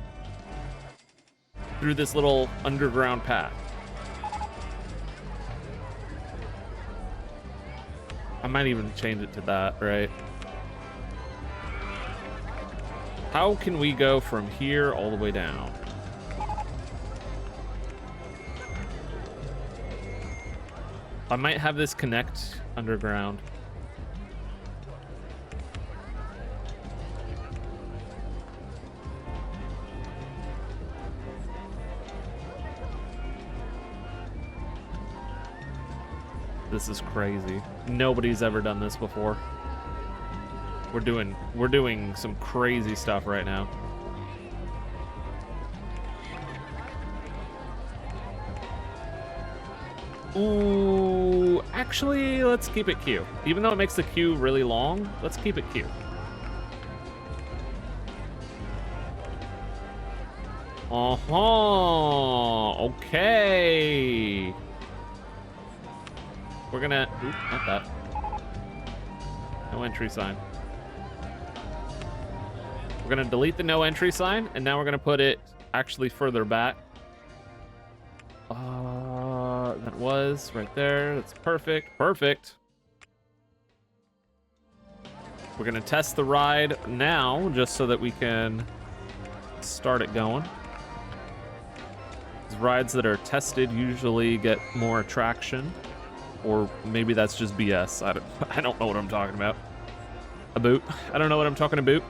Through this little underground path. I might even change it to that, right? How can we go from here all the way down? I might have this connect underground. This is crazy. Nobody's ever done this before. We're doing some crazy stuff right now. Ooh, actually, let's keep it Q. Even though it makes the queue really long, let's keep it Q. Okay. We're gonna, oop, not that. No entry sign. We're gonna delete the no entry sign, and now we're gonna put it actually further back. That was right there. That's perfect. Perfect. We're gonna test the ride now, just so that we can start it going. These rides that are tested usually get more traction, or maybe that's just BS. I don't know what I'm talking about. I don't know what I'm talking about.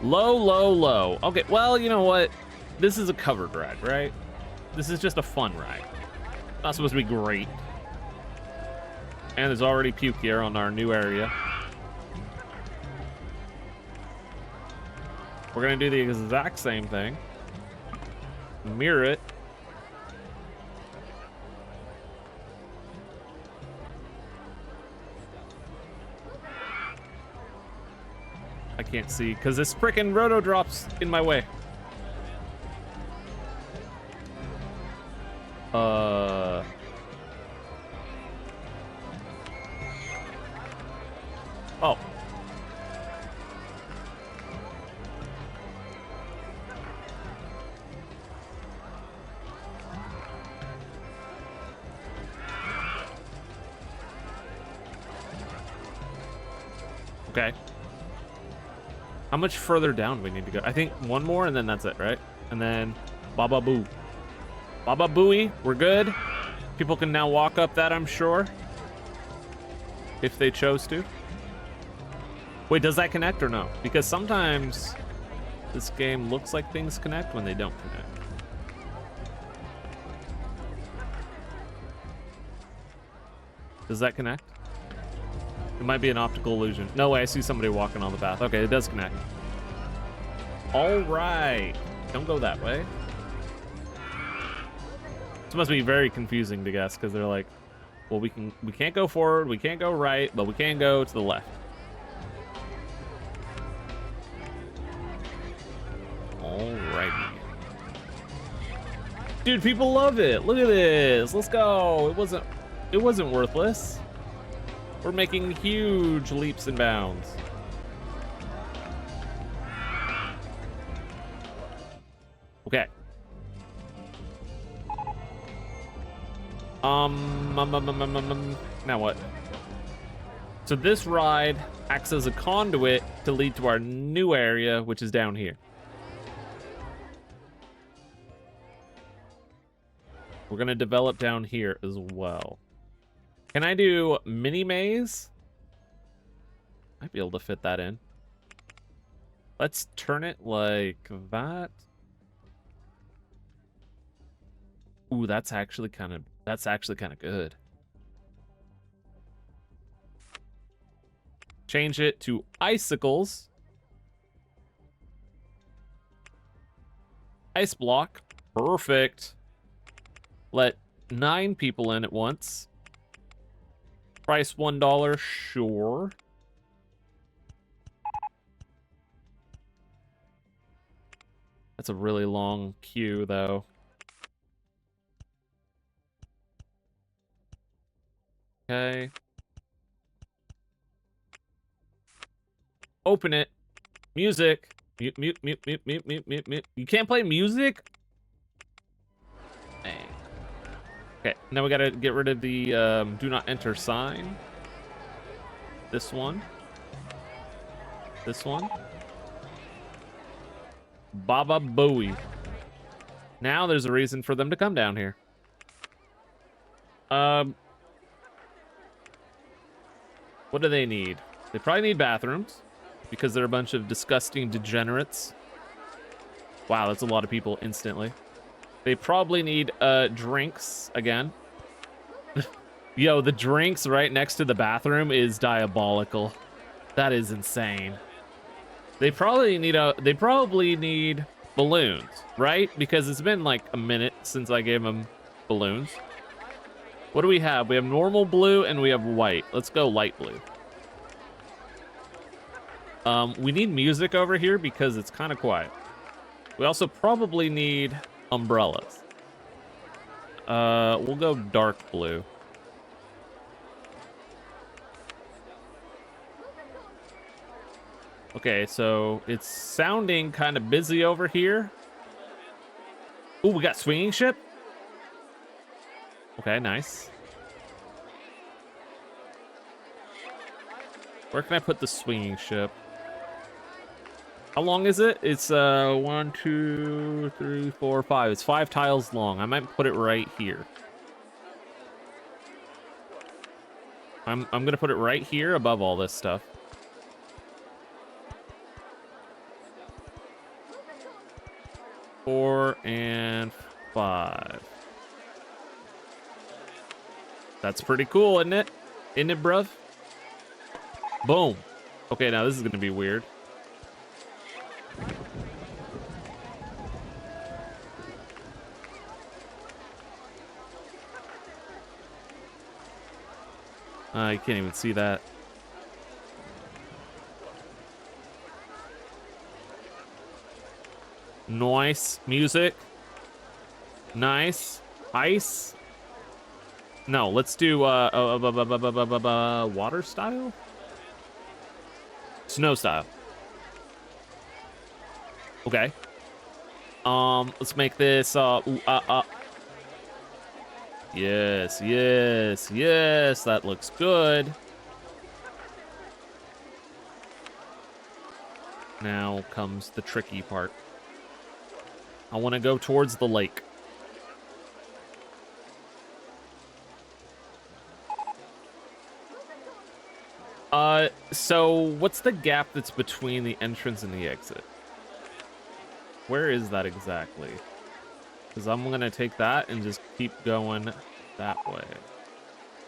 Low, low, low. Okay, well, you know what? This is a covered ride, right? This is just a fun ride. Not supposed to be great. And there's already puke here on our new area. We're gonna do the exact same thing. Mirror it. I can't see because this frickin' roto drop's in my way. Oh. Okay. How much further down do we need to go? I think one more and then that's it, right? And then Baba Boo. Baba Booey, we're good. People can now walk up that, I'm sure. If they chose to. Wait, does that connect or no? Because sometimes this game looks like things connect when they don't connect. Does that connect? It might be an optical illusion. No way, I see somebody walking on the path. Okay, it does connect. All right. Don't go that way. This must be very confusing to guess because they're like, well, we can't go forward, we can't go right, but we can go to the left. Alrighty. Dude, people love it. Look at this. Let's go. It wasn't worthless. We're making huge leaps and bounds. Okay. Now what? So this ride acts as a conduit to lead to our new area, which is down here. We're gonna develop down here as well. Can I do mini maze? Might be able to fit that in. Let's turn it like that. Ooh, that's actually kind of good. Change it to icicles. Ice block. Perfect. Let 9 people in at once. Price $1, sure. That's a really long queue, though. Okay. Open it. Music. Mute, mute, mute, mute, mute, mute, mute, mute. You can't play music? Dang. Okay, now we gotta get rid of the do not enter sign. This one. This one. Baba Booey. Now there's a reason for them to come down here. What do they need? They probably need bathrooms because they're a bunch of disgusting degenerates. Wow, that's a lot of people instantly. They probably need drinks again. Yo, the drinks right next to the bathroom is diabolical. That is insane. They probably need balloons, right? Because it's been like a minute since I gave them balloons. What do we have? We have normal blue and we have white. Let's go light blue. We need music over here because it's kind of quiet. We also probably need umbrellas. We'll go dark blue. Okay, so it's sounding kind of busy over here. Ooh, we got swinging ship. Okay, nice. Where can I put the swinging ship? How long is it? It's 1, 2, 3, 4, 5. It's 5 tiles long. I might put it right here. I'm gonna put it right here above all this stuff. Four and 5. That's pretty cool, isn't it? Isn't it, bruv? Boom. Okay, now this is gonna be weird. You can't even see that. Nice music. Nice. Ice. No, let's do water style? Snow style. Okay. Let's make this yes, yes, yes, that looks good. Now comes the tricky part. I want to go towards the lake. So what's the gap that's between the entrance and the exit? Where is that exactly? Because I'm gonna take that and just keep going that way.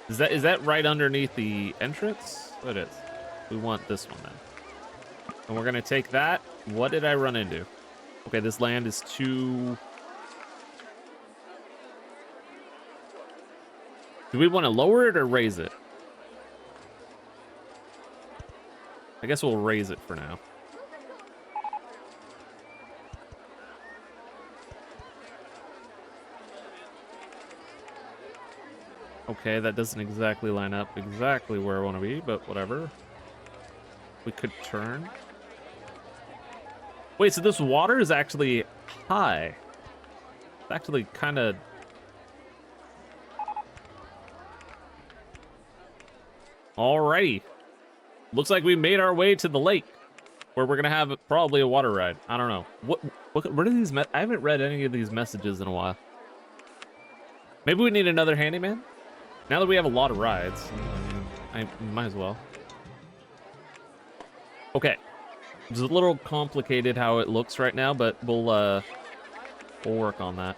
Is that right underneath the entrance? It is. We want this one then. And we're gonna take that. What did I run into? Okay, this land is too... Do we want to lower it or raise it? I guess we'll raise it for now. Okay, that doesn't exactly line up exactly where I want to be, but whatever. We could turn. Wait, so this water is actually high. It's actually kind of... Alrighty. Looks like we made our way to the lake, where we're gonna have probably a water ride. I don't know. What are these? I haven't read any of these messages in a while. Maybe we need another handyman. Now that we have a lot of rides, I might as well. Okay, it's a little complicated how it looks right now, but we'll work on that.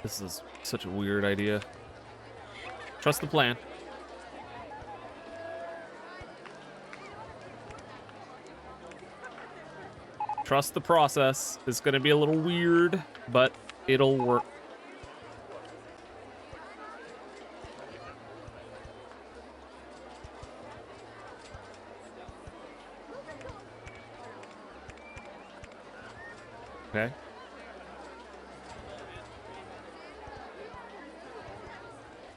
This is such a weird idea. Trust the plan. Trust the process. It's gonna be a little weird, but it'll work. Okay.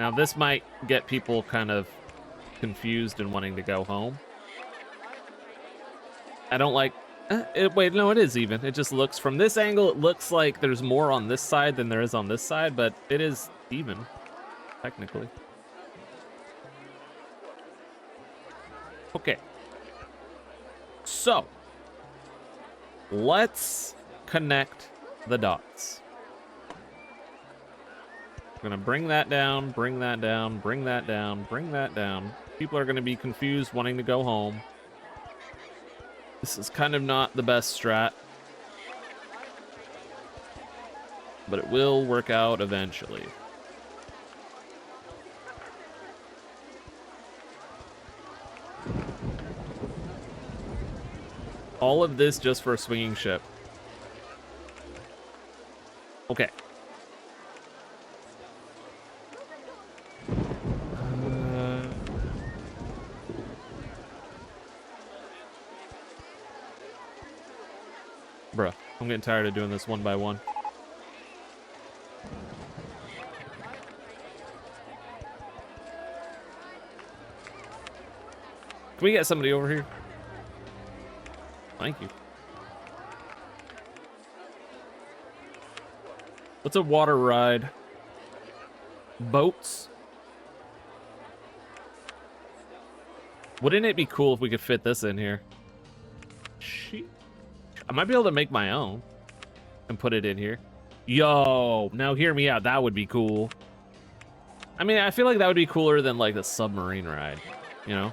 Now, this might get people kind of confused and wanting to go home. I don't like... wait, no, it is even. It just looks... From this angle, it looks like there's more on this side than there is on this side, but it is even, technically. Okay. So, let's connect the dots. I'm gonna bring that down, bring that down, bring that down, bring that down. People are gonna be confused, wanting to go home. This is kind of not the best strat, but it will work out eventually. All of this just for a swinging ship. Okay. Bruh, I'm getting tired of doing this one by one. Can we get somebody over here? Thank you. What's a water ride? Boats? Wouldn't it be cool if we could fit this in here? I might be able to make my own and put it in here. Yo, now hear me out. That would be cool. I mean, I feel like that would be cooler than like the submarine ride, you know?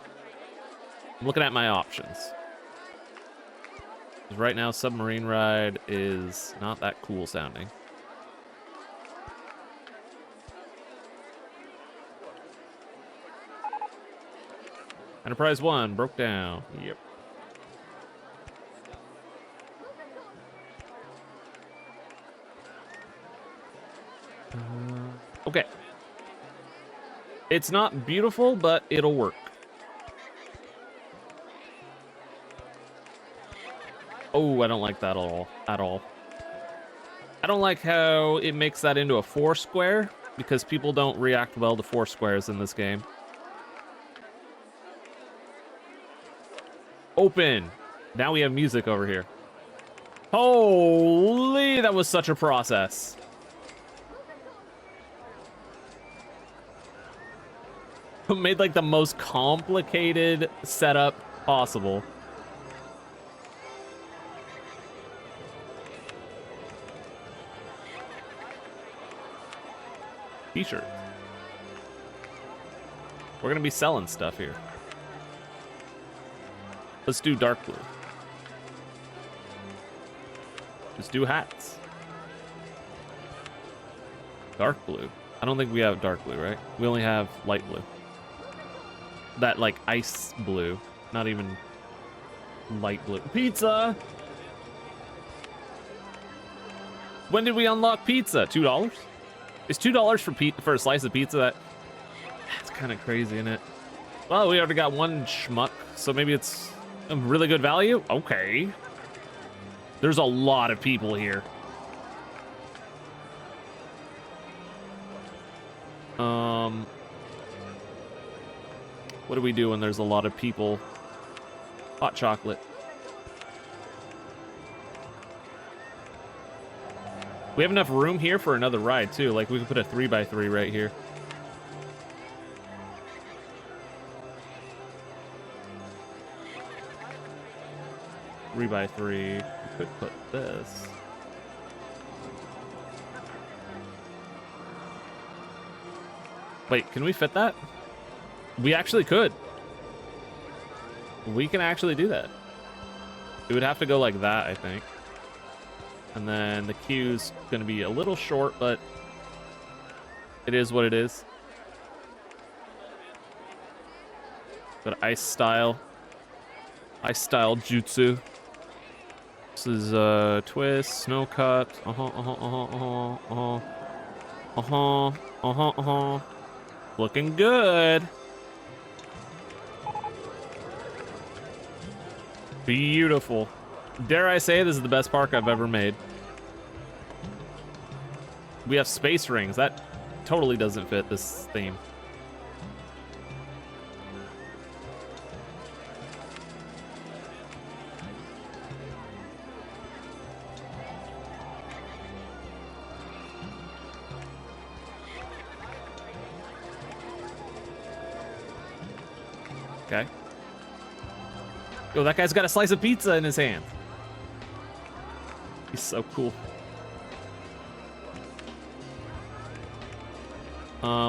I'm looking at my options. Right now, submarine ride is not that cool sounding. Enterprise 1 broke down. Yep. Okay. It's not beautiful, but it'll work. Oh, I don't like that at all. I don't like how it makes that into a 4 square, because people don't react well to 4 squares in this game. Open. Now we have music over here. Holy, that was such a process. Made like the most complicated setup possible. T-shirt. We're gonna be selling stuff here. Let's do dark blue. Just do hats. Dark blue. I don't think we have dark blue, right? We only have light blue. That like ice blue, not even light blue. Pizza. When did we unlock pizza? $2? Is $2 for a slice of pizza? That's kind of crazy, isn't it? Well, we already got one schmuck, so maybe it's a really good value. Okay. There's a lot of people here. What do we do when there's a lot of people? Hot chocolate. We have enough room here for another ride, too. Like, we could put a 3x3 right here. Three by three. We could put this. Wait, can we fit that? We actually could. We can actually do that. It would have to go like that, I think. And then the queue's going to be a little short, but it is what it is. But ice style jutsu. This is twist, snow cut. Looking good. Beautiful. Dare I say this is the best park I've ever made. We have space rings. That totally doesn't fit this theme. Okay. Yo, that guy's got a slice of pizza in his hand. He's so cool.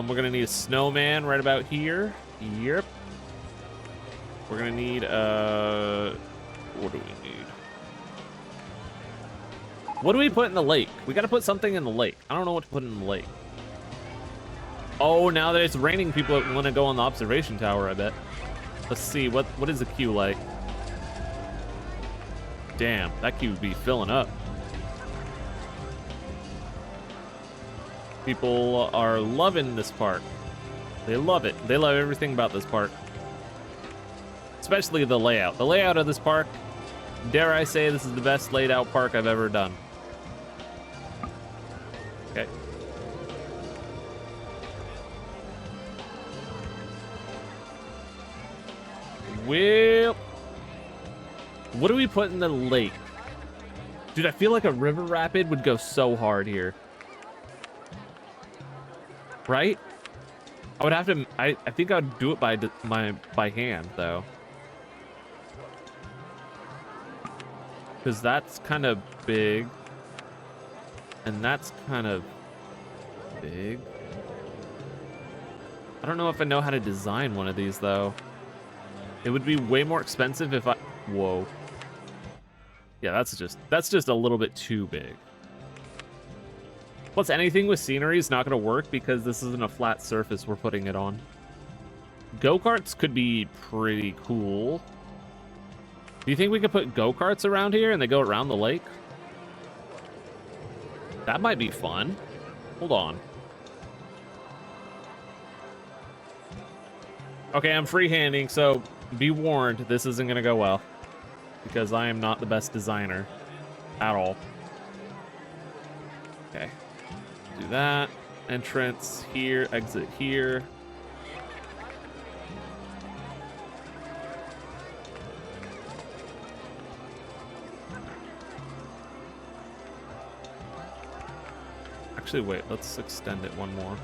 We're gonna need a snowman right about here. Yep. We're gonna need what do we need? What do we put in the lake? We gotta put something in the lake. I don't know what to put in the lake. Oh, now that it's raining, people want to go on the observation tower, I bet. Let's see, what is the queue like? Damn, that queue would be filling up. People are loving this park. They love it. They love everything about this park. Especially the layout. The layout of this park, dare I say, this is the best laid out park I've ever done. Okay. Well, what do we put in the lake? Dude, I feel like a river rapid would go so hard here. Right? I would have to, I think I would do it by hand, though. Because that's kind of big. And that's kind of big. I don't know if I know how to design one of these, though. It would be way more expensive if I... Whoa. Yeah, that's just a little bit too big. Plus, anything with scenery is not going to work because this isn't a flat surface we're putting it on. Go-karts could be pretty cool. Do you think we could put go-karts around here and they go around the lake? That might be fun. Hold on. Okay, I'm freehanding, so be warned, this isn't going to go well. Because I am not the best designer at all. Okay. Do that. Entrance here, exit here. Actually, wait, let's extend it one more.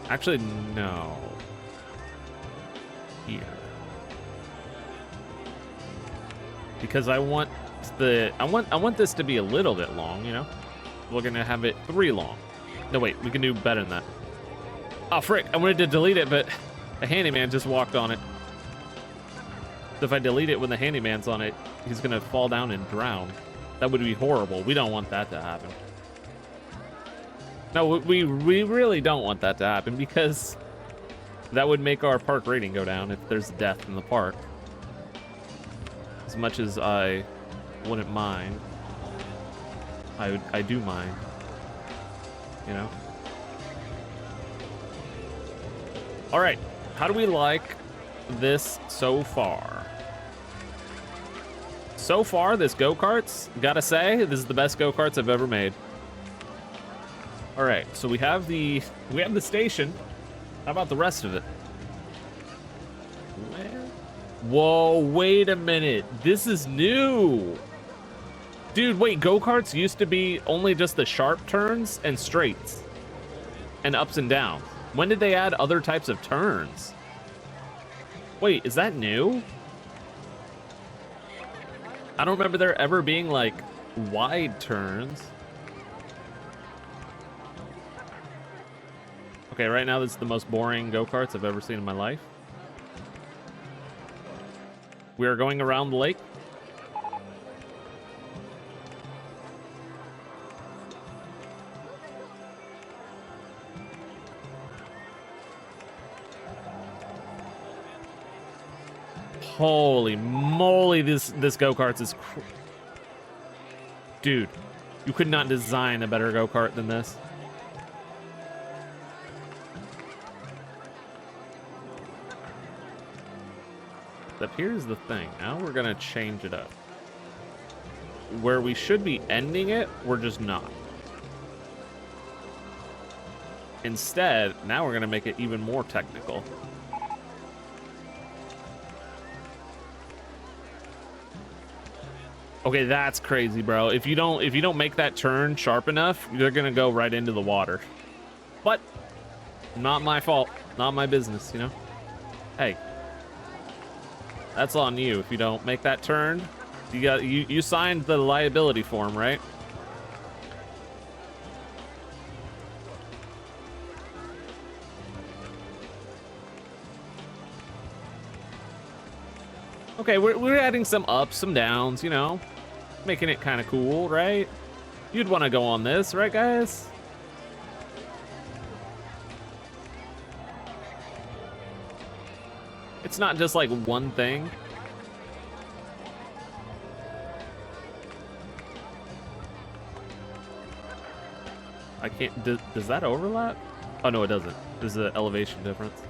Actually, no. Here. Because I want this to be a little bit long, you know? We're gonna have it 3 long. No, wait, we can do better than that. Oh, frick, I wanted to delete it, but the handyman just walked on it. So if I delete it when the handyman's on it, he's gonna fall down and drown. That would be horrible. We don't want that to happen. No, we really don't want that to happen because that would make our park rating go down if there's a death in the park. As much as I wouldn't mind, I do mind, you know? All right, how do we like this so far? So far, this go-karts, gotta say, this is the best go-karts I've ever made. All right, so we have the station. How about the rest of it? Where? Whoa, wait a minute. This is new. Dude, wait, go-karts used to be only just the sharp turns and straights and ups and downs. When did they add other types of turns? Wait, is that new? I don't remember there ever being like wide turns. Okay, right now this is the most boring go-karts I've ever seen in my life. We are going around the lake. Holy moly, this go-karts is... Dude, you could not design a better go-kart than this. here's the thing. Now we're gonna change it up. Where we should be ending it, we're just not. Instead, now we're gonna make it even more technical. Okay, that's crazy, bro. If you don't make that turn sharp enough, you're gonna go right into the water. But not my fault, not my business, you know? Hey, that's on you if you don't make that turn. You signed the liability form, right? Okay, we're adding some ups, some downs, you know, making it kind of cool, right? You'd want to go on this, right, guys? It's not just like one thing. I can't, does that overlap? Oh, no, it doesn't. There's an elevation difference.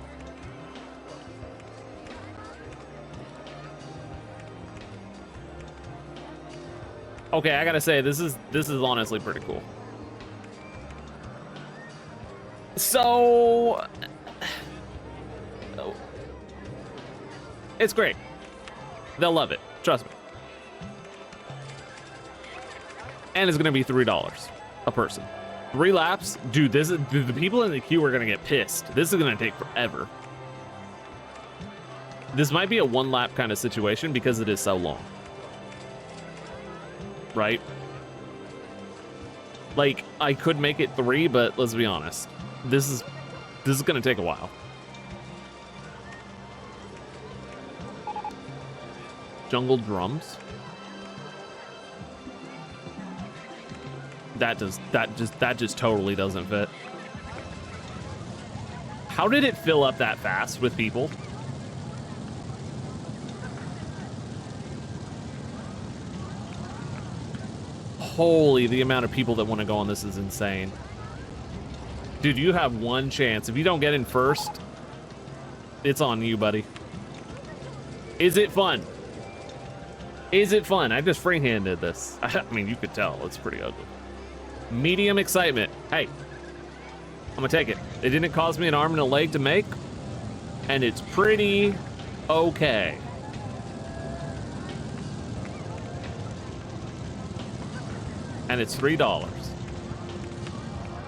Okay, I gotta say, this is honestly pretty cool. So, it's great. They'll love it. Trust me. And it's gonna be $3 a person. 3 laps, dude. The people in the queue are gonna get pissed. This is gonna take forever. This might be a 1 lap kind of situation because it is so long, right? Like, I could make it 3, but let's be honest. This is gonna take a while. Jungle drums. That just totally doesn't fit. How did it fill up that fast with people? Holy, the amount of people that want to go on this is insane. Dude, you have one chance. If you don't get in first, it's on you, buddy. Is it fun? Is it fun? I just freehanded this. I mean, you could tell. It's pretty ugly. Medium excitement. Hey, I'm gonna take it. It didn't cost me an arm and a leg to make, and it's pretty okay. And it's $3.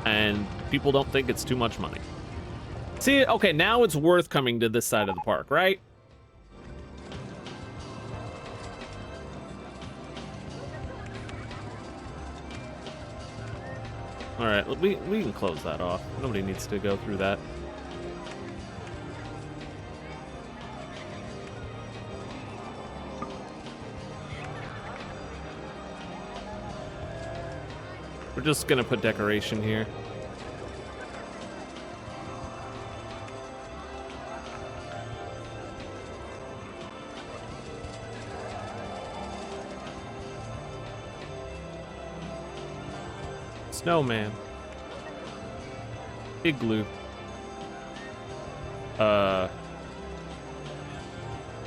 And people don't think it's too much money. See, okay, now it's worth coming to this side of the park, right? All right, we can close that off. Nobody needs to go through that. We're just gonna put decoration here. Snowman. Igloo.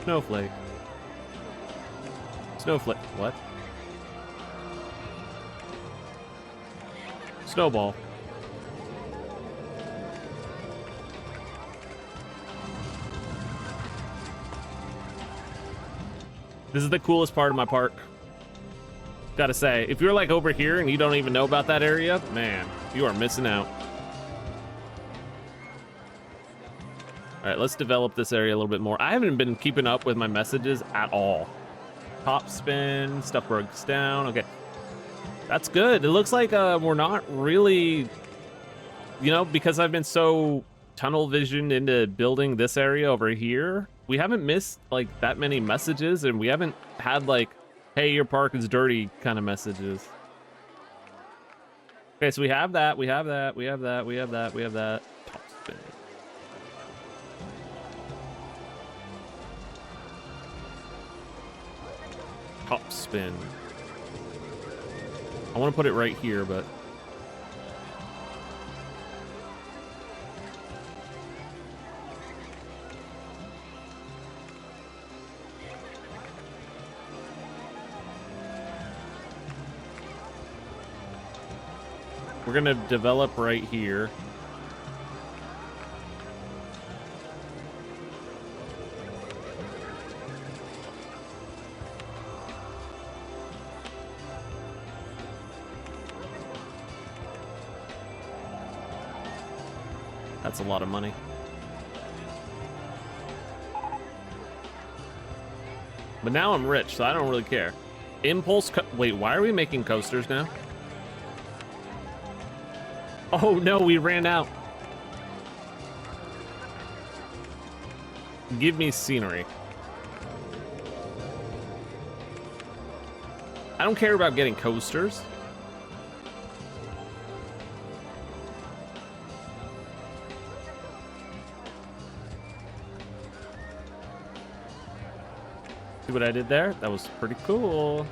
Snowflake. Snowflake. What? Snowball. This is the coolest part of my park. Gotta say, if you're like over here and you don't even know about that area, man, you are missing out. All right, let's develop this area a little bit more. I haven't been keeping up with my messages at all. Top spin, stuff breaks down. Okay, that's good. It looks like we're not really, you know, because I've been so tunnel visioned into building this area over here, we haven't missed like that many messages, and we haven't had like, hey, your park is dirty kind of messages. Okay, so we have that, we have that, we have that, we have that, we have that. Top spin. Top spin. I want to put it right here, but We're gonna develop right here. That's a lot of money. But now I'm rich, so I don't really care. Impulse wait, why are we making coasters now? Oh no, we ran out. Give me scenery. I don't care about getting coasters. See what I did there? That was pretty cool.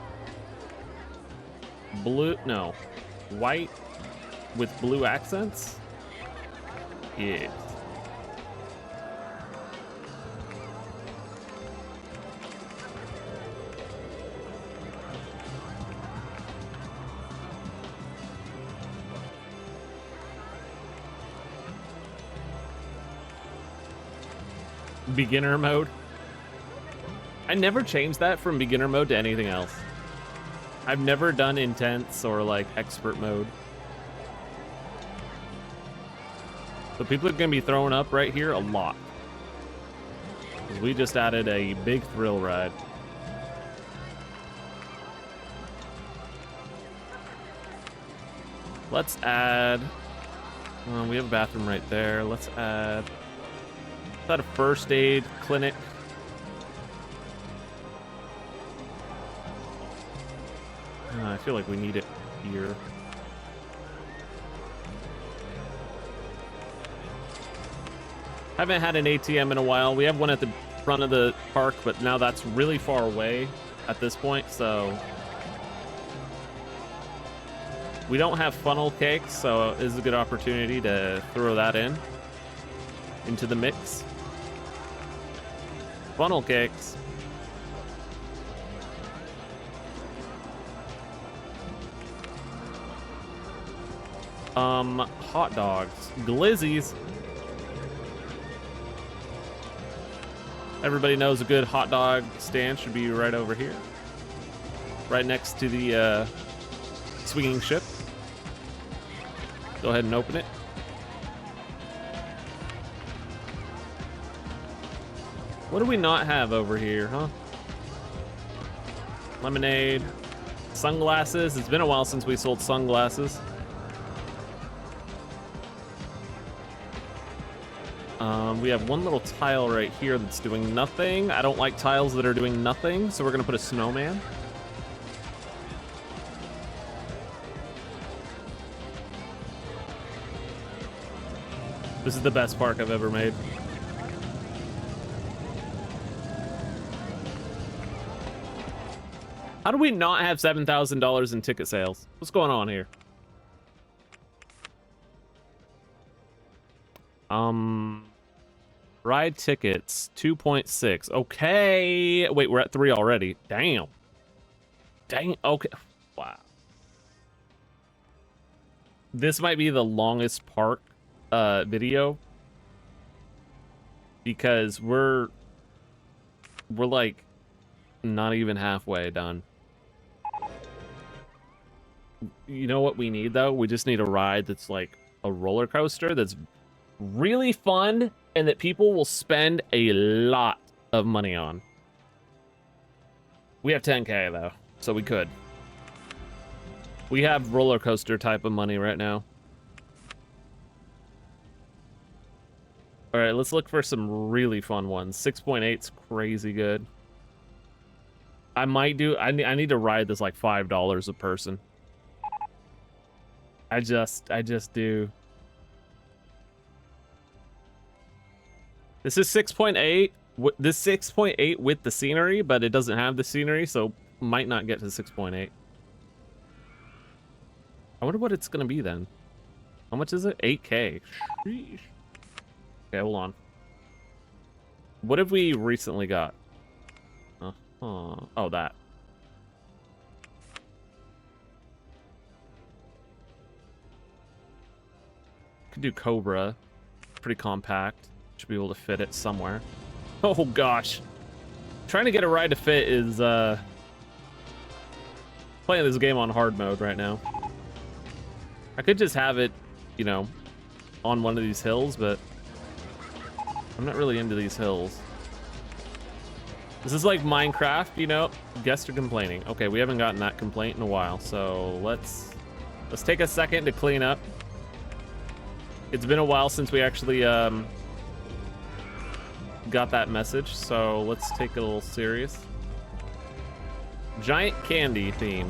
Blue, no. White with blue accents? Yeah. Beginner mode. I never changed that from beginner mode to anything else. I've never done intense or like expert mode. So people are gonna be throwing up right here a lot. 'Cause we just added a big thrill ride. Let's add, we have a bathroom right there. Let's add a first aid clinic. I feel like we need it here. Haven't had an ATM in a while. We have one at the front of the park, but now that's really far away at this point, so we don't have funnel cakes, so this is a good opportunity to throw that into the mix. Funnel cakes. Hot dogs. Glizzies. Everybody knows a good hot dog stand should be right over here. Right next to the swinging ship. Go ahead and open it. What do we not have over here, huh? Lemonade. Sunglasses. It's been a while since we sold sunglasses. We have one little tile right here that's doing nothing. I don't like tiles that are doing nothing, so we're gonna put a snowman. This is the best park I've ever made. How do we not have $7,000 in ticket sales? What's going on here? Ride tickets, 2.6. Okay. Wait, we're at 3 already. Damn. Dang. Okay. Wow. This might be the longest park video because we're like not even halfway done. You know what we need though? We just need a ride that's like a roller coaster that's really fun and that people will spend a lot of money on. We have 10K though, so we could. We have roller coaster type of money right now. All right, let's look for some really fun ones. 6.8's crazy good. I might do, I need to ride this like $5 a person. I just do. This is 6.8. This 6.8 with the scenery, but it doesn't have the scenery, so might not get to 6.8. I wonder what it's gonna be then. How much is it? 8K. Sheesh. Okay, hold on. What have we recently got? Oh, that. could do Cobra. Pretty compact. Should be able to fit it somewhere. Oh gosh. Trying to get a ride to fit is playing this game on hard mode right now. I could just have it, you know, on one of these hills, but I'm not really into these hills. This is like Minecraft, you know. Guests are complaining. Okay, we haven't gotten that complaint in a while, so let's take a second to clean up. It's been a while since we actually got that message, so let's take it a little serious. Giant candy theme.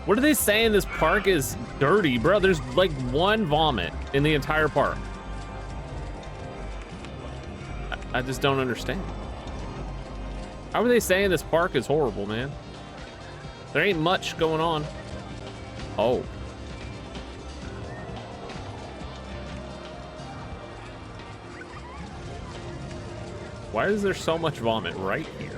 What are they saying? This park is dirty, bro. There's like one vomit in the entire park. I just don't understand. How are they saying this park is horrible, man? There ain't much going on. Oh. Why is there so much vomit right here?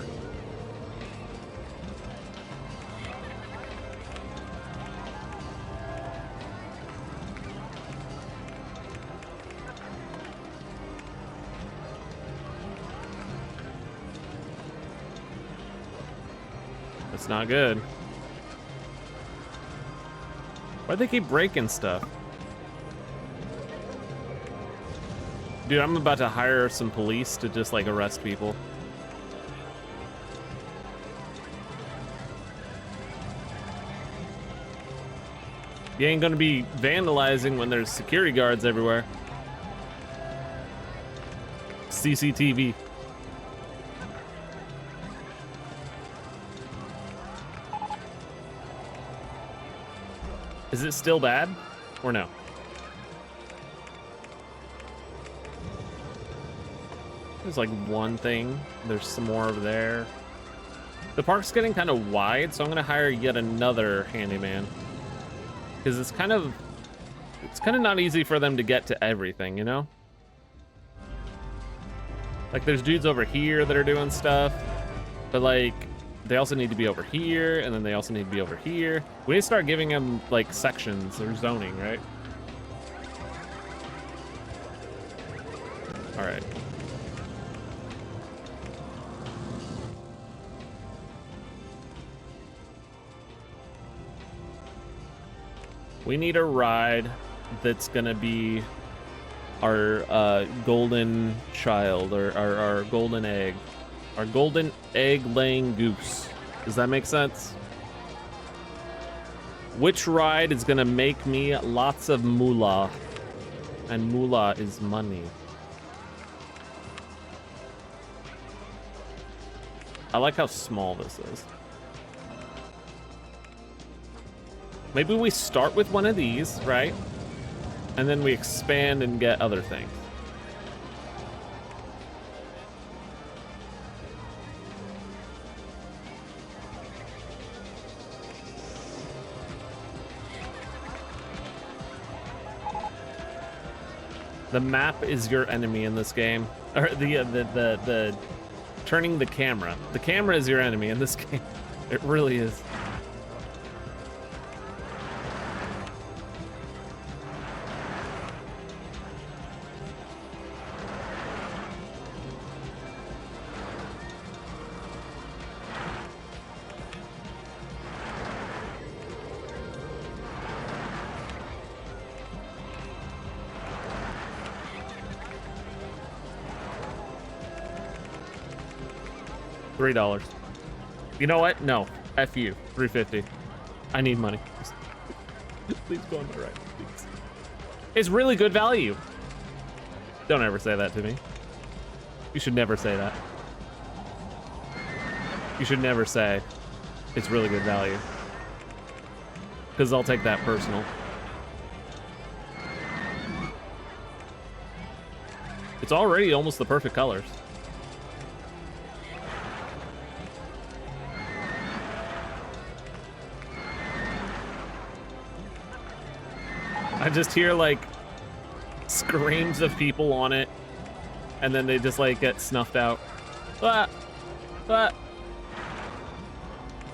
That's not good. Why'd they keep breaking stuff? Dude, I'm about to hire some police to just like arrest people. You ain't gonna be vandalizing when there's security guards everywhere. CCTV. Is it still bad or no? There's like one thing. There's some more over there. The park's getting kind of wide, so I'm gonna hire yet another handyman. Because it's kind of not easy for them to get to everything, you know? Like there's dudes over here that are doing stuff, but like they also need to be over here, and then they also need to be over here. We need to start giving them like sections or zoning, right? All right. We need a ride that's gonna be our golden child, or our golden egg. Our golden egg-laying goose. Does that make sense? Which ride is gonna make me lots of moolah? And moolah is money. I like how small this is. Maybe we start with one of these, right? And then we expand and get other things. The map is your enemy in this game. Or the turning the camera. The camera is your enemy in this game. It really is. $3. You know what? No. F you. $3.50. I need money. Please go on my right, please. It's really good value. Don't ever say that to me. You should never say that. You should never say it's really good value. Because I'll take that personal. It's already almost the perfect colors. I just hear like screams of people on it, and then they just like get snuffed out. Ah! Ah!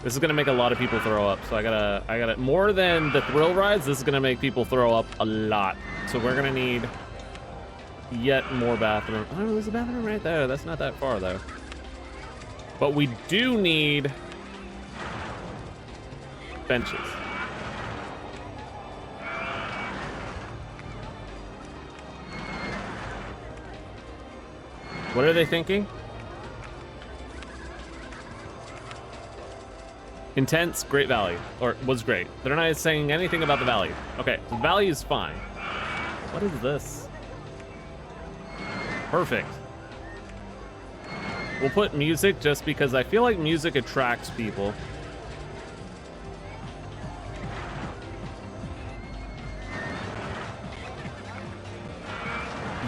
This is gonna make a lot of people throw up, so I gotta more than the thrill rides, this is gonna make people throw up a lot. so we're gonna need yet more bathroom. Oh, there's a bathroom right there. That's not that far though. But we do need benches. What are they thinking? Intense, Great Valley, or was great. They're not saying anything about the valley. Okay, the valley is fine. What is this? Perfect. We'll put music just because I feel like music attracts people.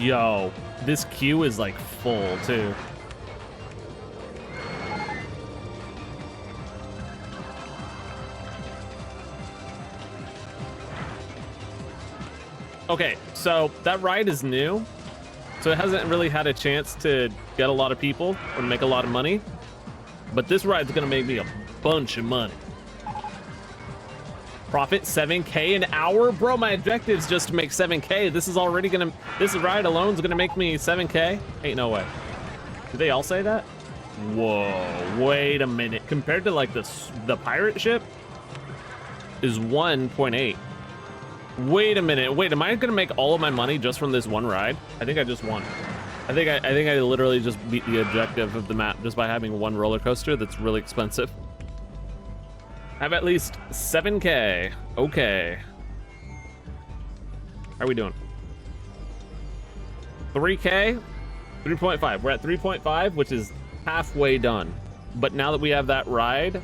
Yo, this queue is like full too. Okay, so that ride is new, so it hasn't really had a chance to get a lot of people or make a lot of money, but this ride's gonna make me a bunch of money. Profit 7K an hour? Bro, my objective's just to make 7K. This is already gonna, this ride alone is gonna make me 7K? Ain't no way. Did they all say that? Whoa, wait a minute. Compared to like the pirate ship is 1.8. Wait a minute. Wait, am I gonna make all of my money just from this one ride? I think I just won. I think I literally just beat the objective of the map just by having one roller coaster that's really expensive. I have at least 7K. Okay. How are we doing? 3K? 3.5. We're at 3.5, which is halfway done. But now that we have that ride,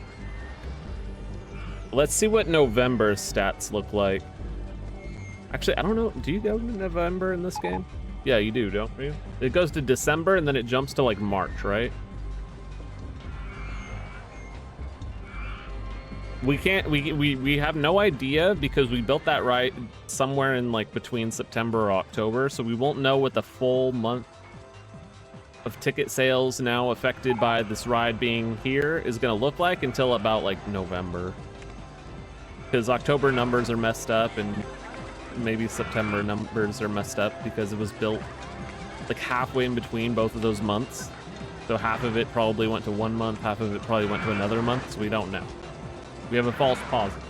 let's see what November's stats look like. Actually, I don't know. Do you go to November in this game? Yeah, you do, don't you? It goes to December and then it jumps to like March, right? We can't, we have no idea because we built that ride somewhere in like between September or October, so we won't know what the full month of ticket sales now affected by this ride being here is gonna look like until about like November. Because October numbers are messed up and maybe September numbers are messed up because it was built like halfway in between both of those months. So half of it probably went to one month, half of it probably went to another month, so we don't know. We have a false positive.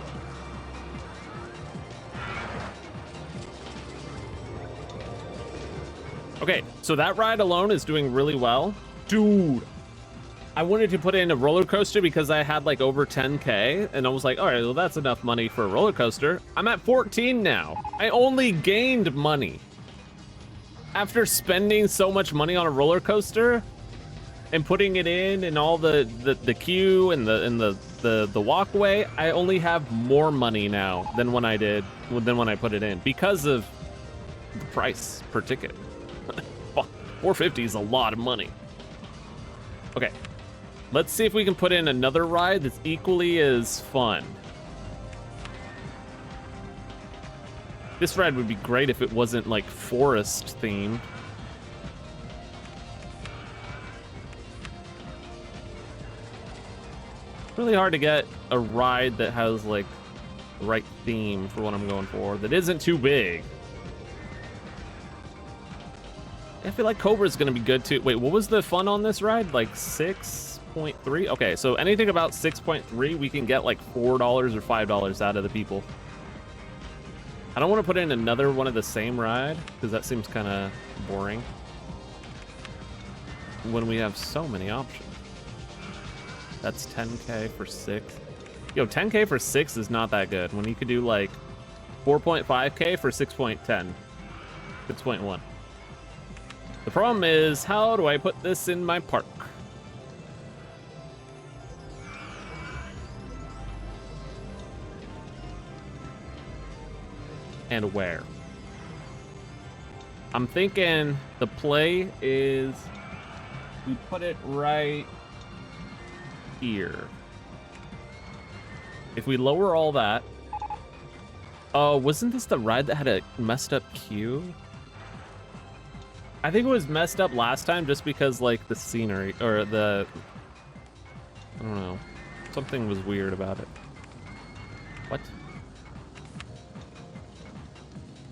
Okay, so that ride alone is doing really well. Dude, I wanted to put in a roller coaster because I had like over 10K and I was like, all right, well, that's enough money for a roller coaster. I'm at 14 now. I only gained money. After spending so much money on a roller coaster and putting it in and all the queue and the walkway, I only have more money now than when I put it in because of the price per ticket. $450 is a lot of money. Okay. Let's see if we can put in another ride that's equally as fun. This ride would be great if it wasn't like forest themed. Really hard to get a ride that has like the right theme for what I'm going for, that isn't too big. I feel like Cobra's gonna be good too. Wait, what was the fun on this ride? Like 6.3? Okay, so anything about 6.3, we can get like $4 or $5 out of the people. I don't want to put in another one of the same ride, because that seems kind of boring when we have so many options. That's 10K for 6. Yo, 10K for 6 is not that good, when you could do like 4.5K for 6.10. 6.1. The problem is, how do I put this in my park? And where? I'm thinking the play is we put it right here. If we lower all that, oh, wasn't this the ride that had a messed up queue? I think it was messed up last time just because like the scenery or the, I don't know, something was weird about it. What?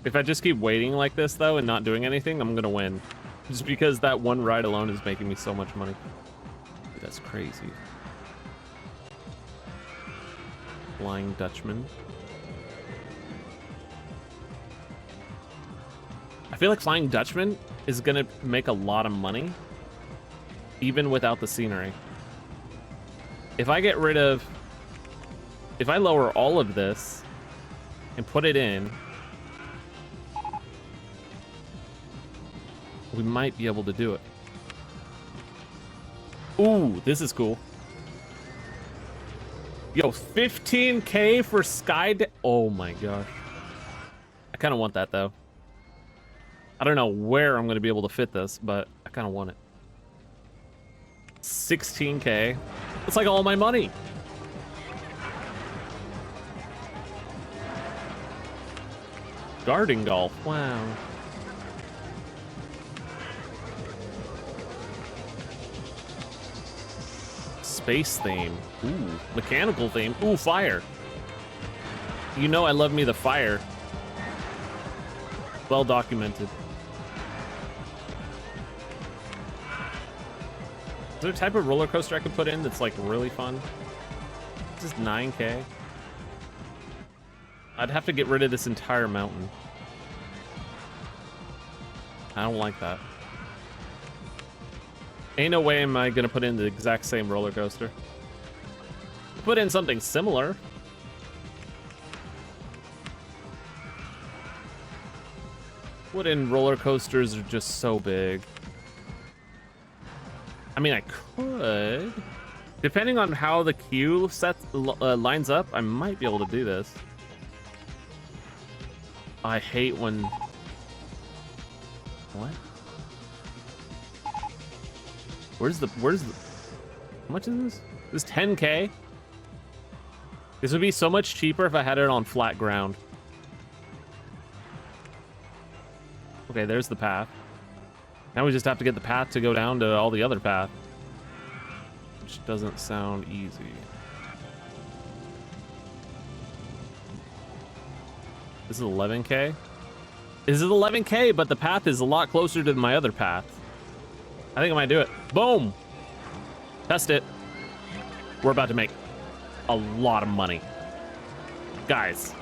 If I just keep waiting like this, though, and not doing anything, I'm gonna win. Just because that one ride alone is making me so much money. Dude, that's crazy. Flying Dutchman. I feel like Flying Dutchman is gonna make a lot of money, even without the scenery. If I get rid of... If I lower all of this and put it in, we might be able to do it. Ooh, this is cool. Yo, 15K for oh my gosh. I kind of want that, though. I don't know where I'm going to be able to fit this, but I kind of want it. 16K. It's like all my money. Garden golf. Wow. Space theme. Ooh. Mechanical theme. Ooh, fire. You know I love me the fire. Well documented. Is there a type of roller coaster I could put in that's like really fun? This is 9K. I'd have to get rid of this entire mountain. I don't like that. Ain't no way am I gonna put in the exact same roller coaster. Put in something similar. Put in roller coasters are just so big. I mean, I could. Depending on how the queue lines up, I might be able to do this. I hate when... What? Where's the... How much is this? This is 10K? This would be so much cheaper if I had it on flat ground. Okay, there's the path. Now we just have to get the path to go down to all the other path. Which doesn't sound easy. This is 11K? This is 11K, but the path is a lot closer to my other path. I think I might do it. Boom! Test it. We're about to make a lot of money. Guys,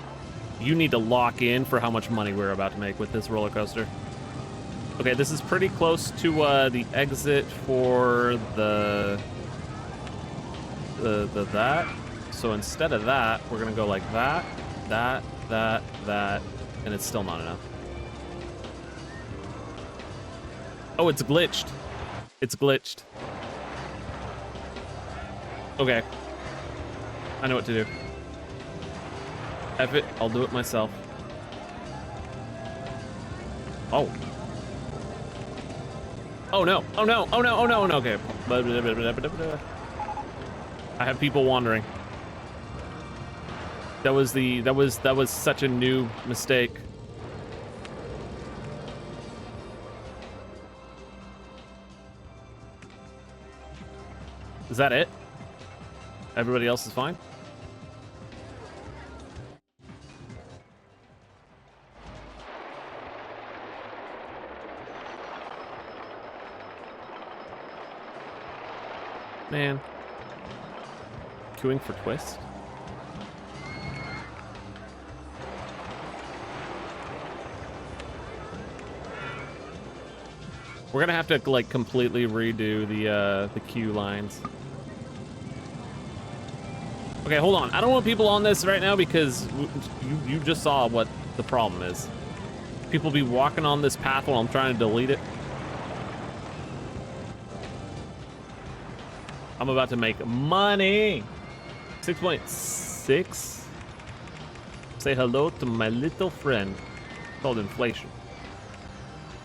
you need to lock in for how much money we're about to make with this roller coaster. Okay, this is pretty close to the exit for the that. So instead of that, we're gonna go like that, that, and it's still not enough. Oh, it's glitched. It's glitched. Okay. I know what to do. F it, I'll do it myself. Oh. Oh no, oh no, oh no, oh no, oh no, okay. I have people wandering. That was such a new mistake. Is that it? Everybody else is fine? Man. Queuing for twist? We're gonna have to like completely redo the queue lines. Okay, hold on. I don't want people on this right now because you just saw what the problem is. People be walking on this path while I'm trying to delete it. I'm about to make money. 6.6. Say hello to my little friend called inflation.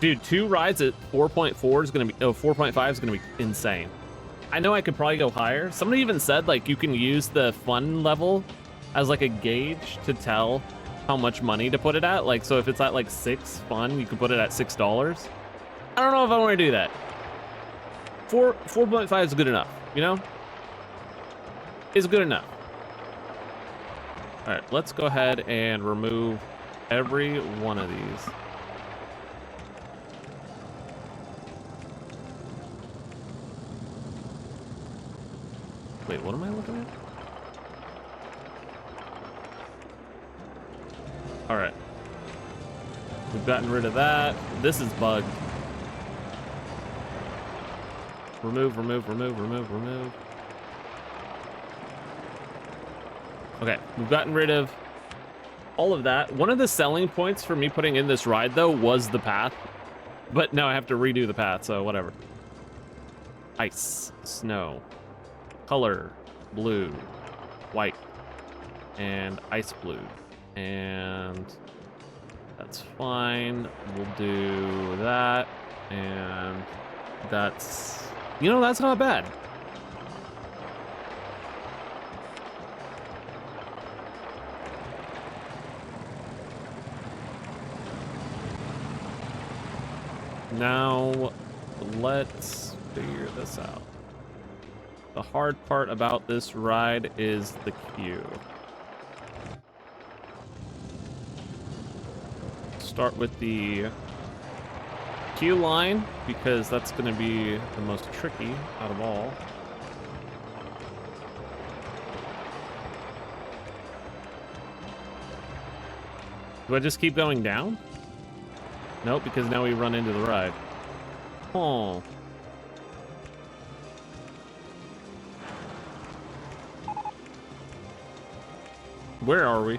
Dude, 2 rides at 4.4 is gonna be 4.5 is gonna be insane. I know I could probably go higher. Somebody even said like you can use the fun level as like a gauge to tell how much money to put it at. Like, so if it's at like 6 fun, you can put it at $6. I don't know if I want to do that. 4.5 is good enough, you know? It's good enough. All right, let's go ahead and remove every one of these. Wait, what am I looking at? All right. We've gotten rid of that. This is bugged. Remove, remove, remove, remove, remove. Okay, we've gotten rid of all of that. One of the selling points for me putting in this ride, though, was the path. But now I have to redo the path, so whatever. Ice, snow, color, blue, white, and ice blue. And that's fine. We'll do that. And that's... You know, that's not bad. Now, let's figure this out. The hard part about this ride is the queue. Start with the queue line, because that's going to be the most tricky out of all. Do I just keep going down? Nope, because now we run into the ride. Oh. Where are we?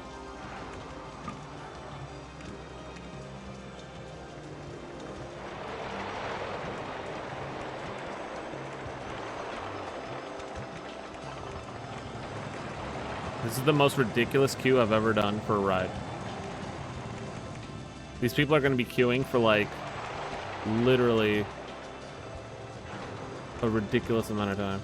This is the most ridiculous queue I've ever done for a ride. These people are going to be queuing for, like, literally a ridiculous amount of time.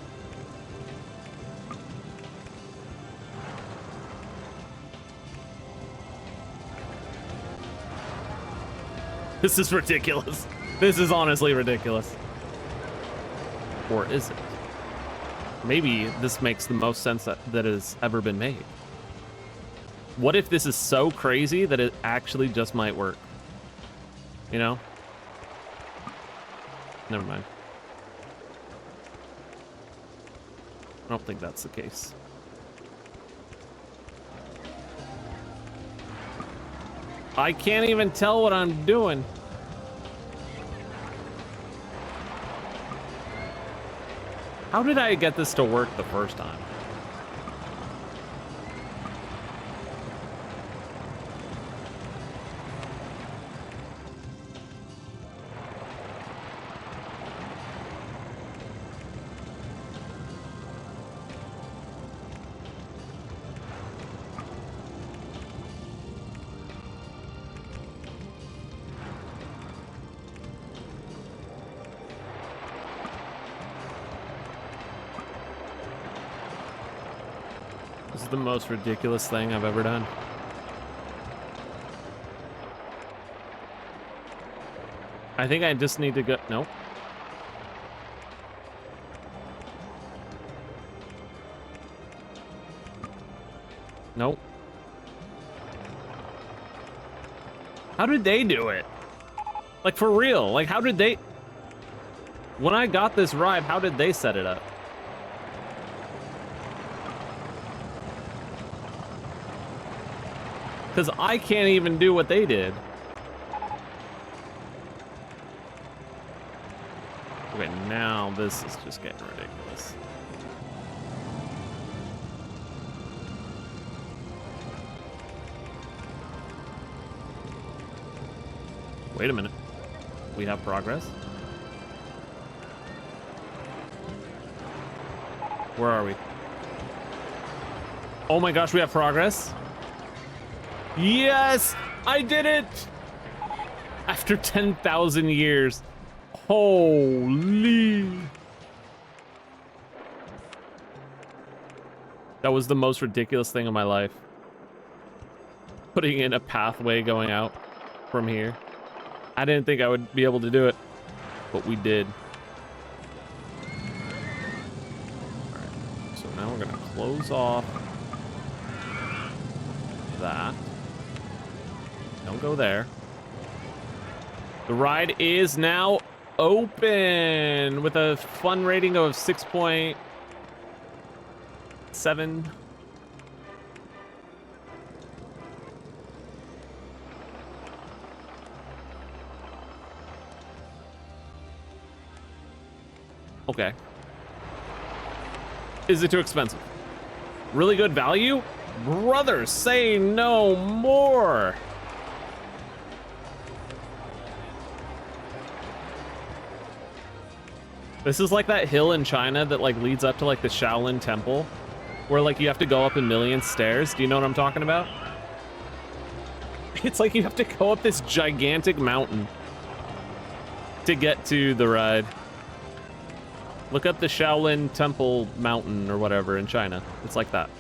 This is ridiculous. This is honestly ridiculous. Or is it? Maybe this makes the most sense that has ever been made. What if this is so crazy that it actually just might work? You know? Never mind. I don't think that's the case. I can't even tell what I'm doing. How did I get this to work the first time? This is the most ridiculous thing I've ever done. I think I just need to go... Nope. Nope. How did they do it? Like, for real. Like, how did they... When I got this ride, how did they set it up? Because I can't even do what they did. Okay, now this is just getting ridiculous. Wait a minute. We have progress? Where are we? Oh my gosh, we have progress? Yes! I did it! After 10,000 years. Holy! That was the most ridiculous thing in my life. Putting in a pathway going out from here. I didn't think I would be able to do it, but we did. Alright, so now we're gonna close off that. Don't go there. The ride is now open with a fun rating of 6.7. Okay. Is it too expensive? Really good value? Brother, say no more. This is like that hill in China that like leads up to like the Shaolin Temple, where like you have to go up a million stairs. Do you know what I'm talking about? It's like you have to go up this gigantic mountain to get to the ride. Look up the Shaolin Temple mountain or whatever in China. It's like that.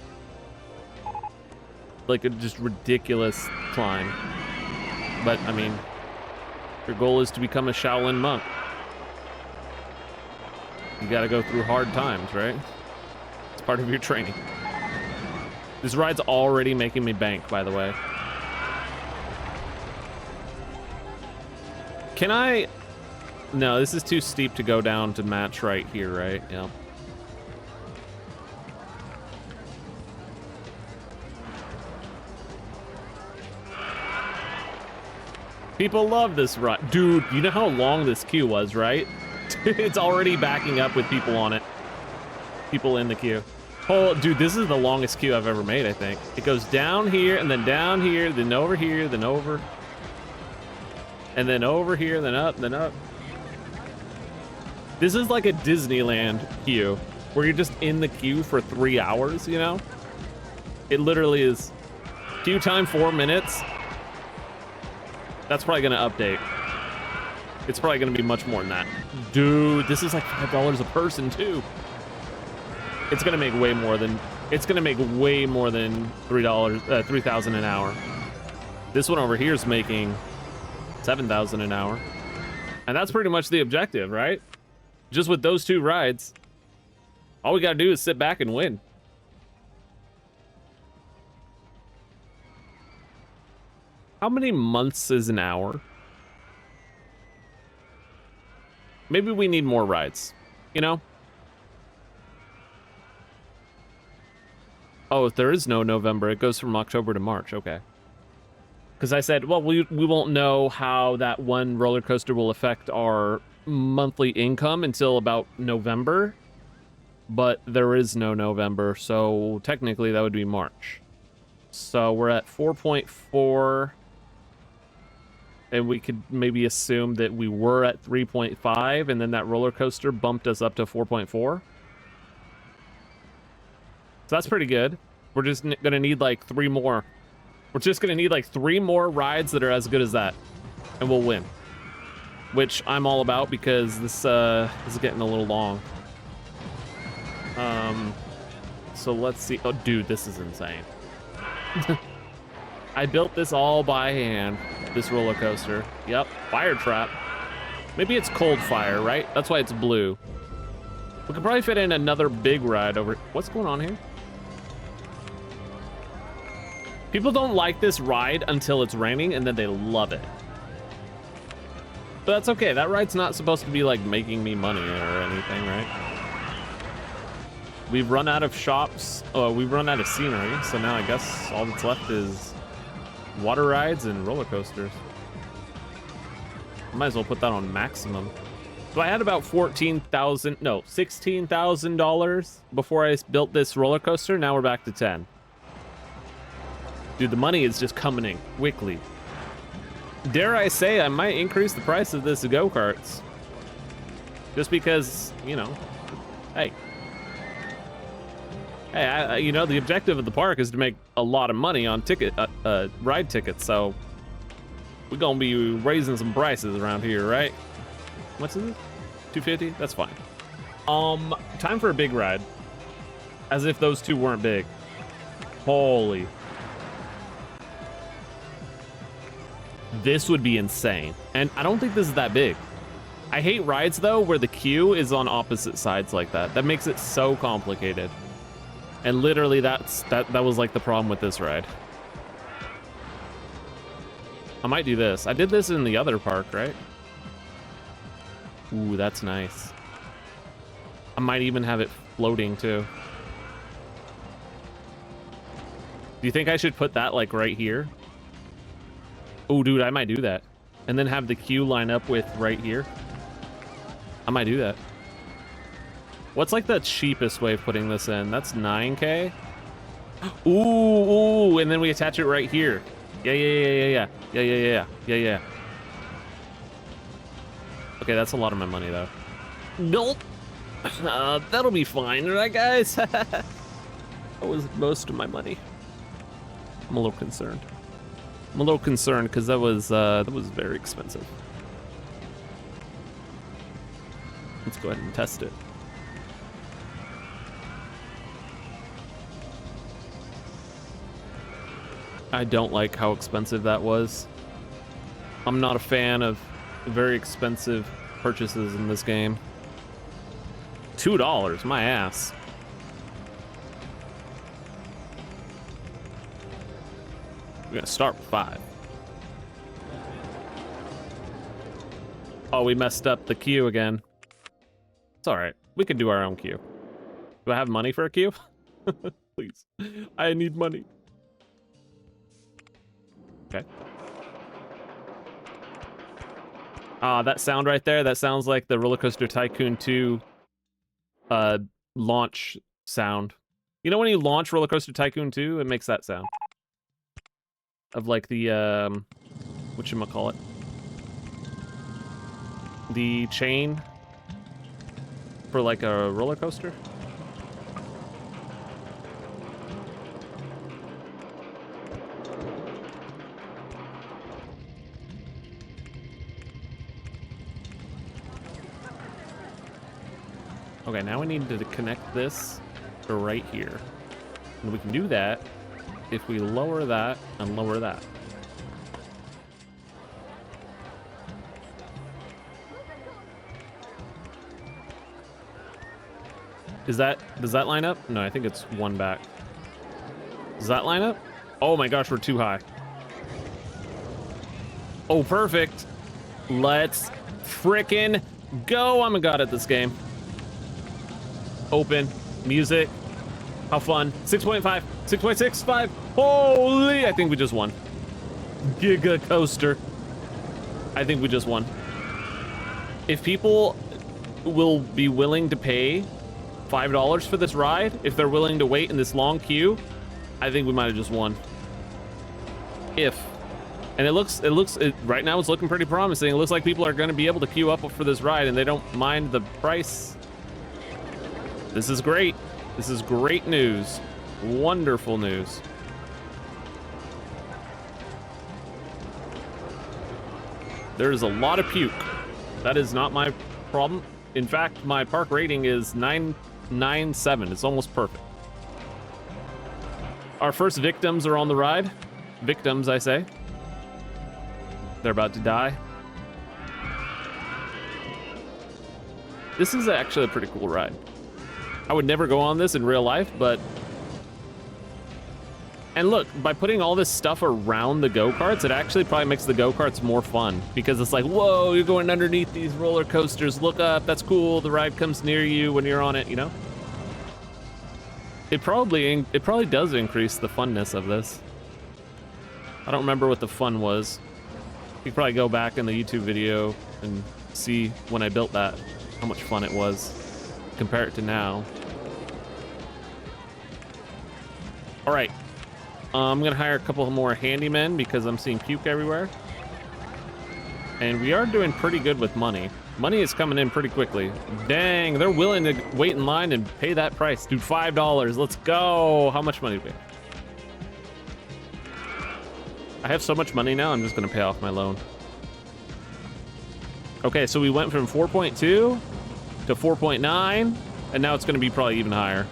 Like a just ridiculous climb. But I mean, your goal is to become a Shaolin monk. You gotta go through hard times, right? It's part of your training. This ride's already making me bank, by the way. Can I... No, this is too steep to go down to match right here, right? Yeah. People love this ride. Dude, you know how long this queue was, right? It's already backing up with people on it. People in the queue. Oh, dude, this is the longest queue I've ever made, I think. It goes down here, and then down here, then over here, then over. And then over here, then up, then up. This is like a Disneyland queue, where you're just in the queue for 3 hours, you know? It literally is queue time 4 minutes. That's probably gonna update. It's probably gonna be much more than that. Dude, this is like $5 a person too. It's gonna make way more than, it's gonna make way more than $3,000 an hour. This one over here is making $7,000 an hour. And that's pretty much the objective, right? Just with those two rides, all we gotta do is sit back and win. How many months is an hour? Maybe we need more rides, you know? Oh, there is no November. It goes from October to March. Okay. Because I said, well, we won't know how that one roller coaster will affect our monthly income until about November. But there is no November, so technically that would be March. So we're at 4.4. And we could maybe assume that we were at 3.5, and then that roller coaster bumped us up to 4.4. So that's pretty good. We're just gonna need like 3 more. We're just gonna need like 3 more rides that are as good as that, and we'll win. Which I'm all about because this is getting a little long. So let's see. Oh, dude, this is insane. I built this all by hand. This roller coaster. Yep, fire trap. Maybe it's cold fire, right? That's why it's blue. We could probably fit in another big ride over. What's going on here? People don't like this ride until it's raining, and then they love it. But that's okay. That ride's not supposed to be like making me money or anything, right? We've run out of shops. Oh, we've run out of scenery. So now I guess all that's left is water rides and roller coasters. Might as well put that on maximum. So I had about $16,000 before I built this roller coaster. Now we're back to 10. Dude, the money is just coming in quickly. Dare I say I might increase the price of this go-karts. Just because, you know, hey, you know, the objective of the park is to make a lot of money on ride tickets, so we're gonna be raising some prices around here, right? What's this? 250? That's fine. Time for a big ride. As if those two weren't big. Holy. This would be insane. And I don't think this is that big. I hate rides though where the queue is on opposite sides like that. That makes it so complicated. And literally that was like the problem with this ride. I might do this. I did this in the other park, right? Ooh, that's nice. I might even have it floating too. Do you think I should put that like right here? Oh, dude, I might do that. And then have the queue line up with right here. I might do that. What's like the cheapest way of putting this in? That's 9K. Ooh, and then we attach it right here. Yeah. Okay, that's a lot of my money though. Nope. That'll be fine, right, guys? That was most of my money. I'm a little concerned. I'm a little concerned because that was very expensive. Let's go ahead and test it. I don't like how expensive that was. I'm not a fan of very expensive purchases in this game. $2, my ass. We're gonna start with 5. Oh, we messed up the queue again. It's all right. We can do our own queue. Do I have money for a queue? Please. I need money. Okay. That sound right there, that sounds like the Roller Coaster Tycoon 2 launch sound. You know when you launch Roller Coaster Tycoon 2, it makes that sound. Of like the, whatchamacallit? The chain for like a roller coaster. Okay, now we need to connect this to right here. And we can do that if we lower that and lower that. Does that line up? No, I think it's one back. Does that line up? Oh my gosh, we're too high. Oh, perfect. Let's frickin' go. I'm a god at this game. Open, music. How fun. 6.5, 6.65. Holy, I think we just won. Giga coaster. I think we just won. If people will be willing to pay $5 for this ride, if they're willing to wait in this long queue, I think we might have just won. And it looks right now it's looking pretty promising. It looks like people are going to be able to queue up for this ride and they don't mind the price. This is great. This is great news. Wonderful news. There's a lot of puke. That is not my problem. In fact, my park rating is 997. It's almost perfect. Our first victims are on the ride. Victims, I say. They're about to die. This is actually a pretty cool ride. I would never go on this in real life, but... And look, by putting all this stuff around the go-karts, it actually probably makes the go-karts more fun. Because it's like, whoa, you're going underneath these roller coasters. Look up, that's cool. The ride comes near you when you're on it, you know? It probably does increase the funness of this. I don't remember what the fun was. You could probably go back in the YouTube video and see when I built that, how much fun it was. Compare it to now. All right, I'm gonna hire a couple more handymen because I'm seeing puke everywhere. And we are doing pretty good with money. Money is coming in pretty quickly. Dang, they're willing to wait in line and pay that price. Dude, $5, let's go. How much money do we have? I have so much money now, I'm just gonna pay off my loan. Okay, so we went from 4.2 to 4.9, and now it's gonna be probably even higher.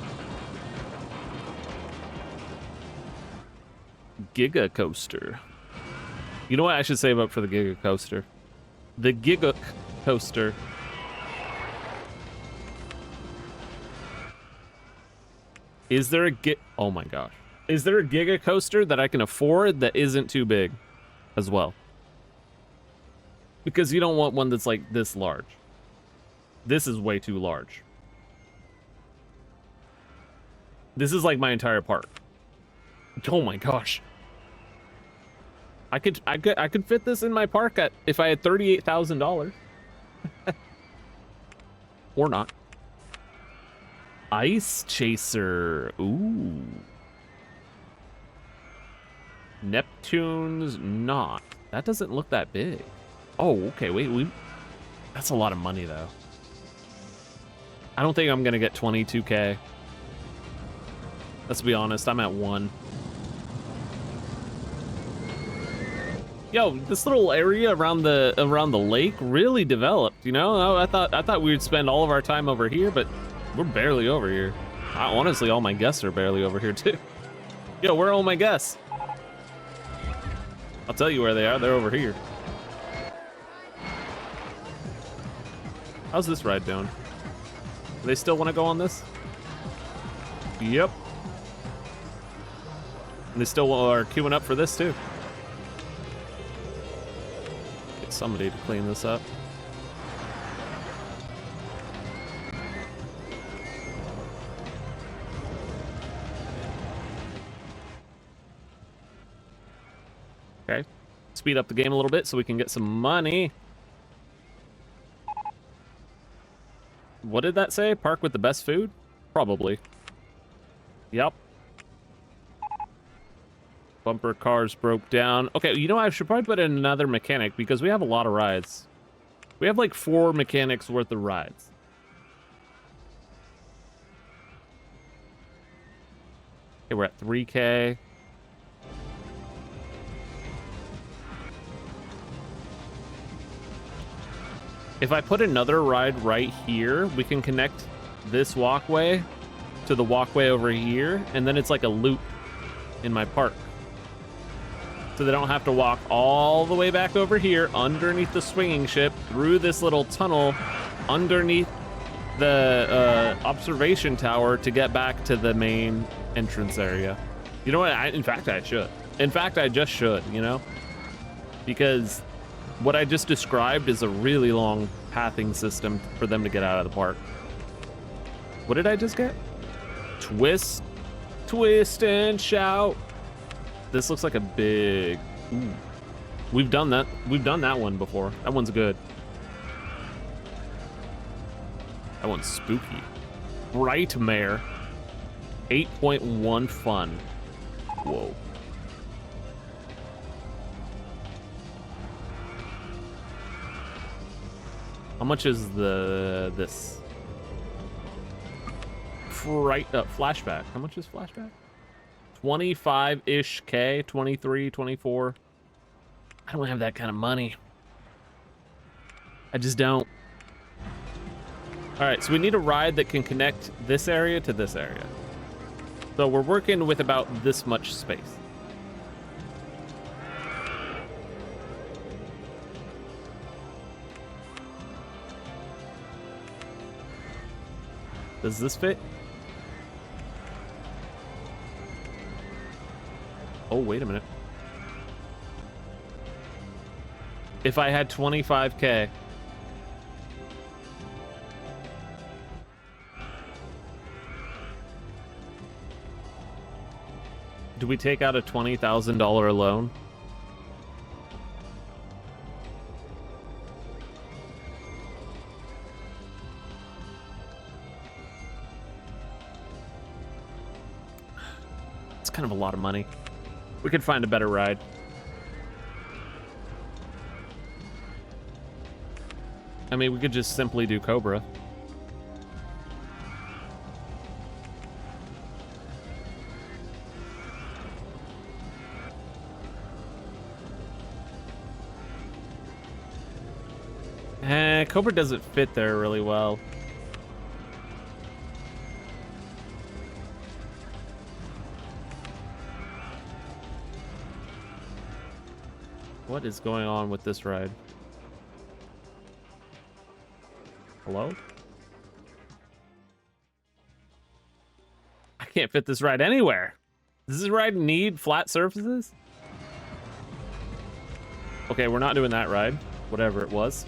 Giga coaster. You know what? I should save up for the Giga coaster. The Giga coaster. Is there a oh my gosh. Is there a Giga coaster that I can afford that isn't too big as well? Because you don't want one that's like this large. This is way too large. This is like my entire park. Oh my gosh. I could fit this in my park at if I had $38,000. Or not. Ice Chaser. Ooh. Neptune's not. That doesn't look that big. Oh, okay. Wait, that's a lot of money though. I don't think I'm gonna get 22K. Let's be honest, I'm at 1. Yo, this little area around the lake really developed, you know? I thought we would spend all of our time over here, but we're barely over here. Honestly, all my guests are barely over here too. Yo, where are all my guests? I'll tell you where they are. They're over here. How's this ride doing? Do they still want to go on this? Yep. And they still are queuing up for this too. Get somebody to clean this up. Okay. Speed up the game a little bit so we can get some money. What did that say? Park with the best food? Probably. Yep. Bumper cars broke down. Okay, you know, I should probably put in another mechanic because we have a lot of rides. We have like 4 mechanics worth of rides. Okay, we're at 3K. If I put another ride right here, we can connect this walkway to the walkway over here, and then it's like a loop in my park. So they don't have to walk all the way back over here underneath the swinging ship through this little tunnel underneath the observation tower to get back to the main entrance area. You know what? In fact, I should. In fact, I just should, you know? Because what I just described is a really long pathing system for them to get out of the park. What did I just get? Twist, twist and shout. This looks like a big... Ooh. We've done that. We've done that one before. That one's good. That one's spooky. Brightmare. 8.1 fun. Whoa. How much is this? Flashback. How much is flashback? 25-ish K, 23, 24. I don't have that kind of money. I just don't. All right, so we need a ride that can connect this area to this area. So we're working with about this much space. Does this fit? Oh, wait a minute. If I had 25K. Do we take out a $20,000 loan? It's kind of a lot of money. We could find a better ride. I mean, we could just simply do Cobra. Cobra doesn't fit there really well. What is going on with this ride? Hello? I can't fit this ride anywhere. Does this ride need flat surfaces? Okay, we're not doing that ride. whatever it was.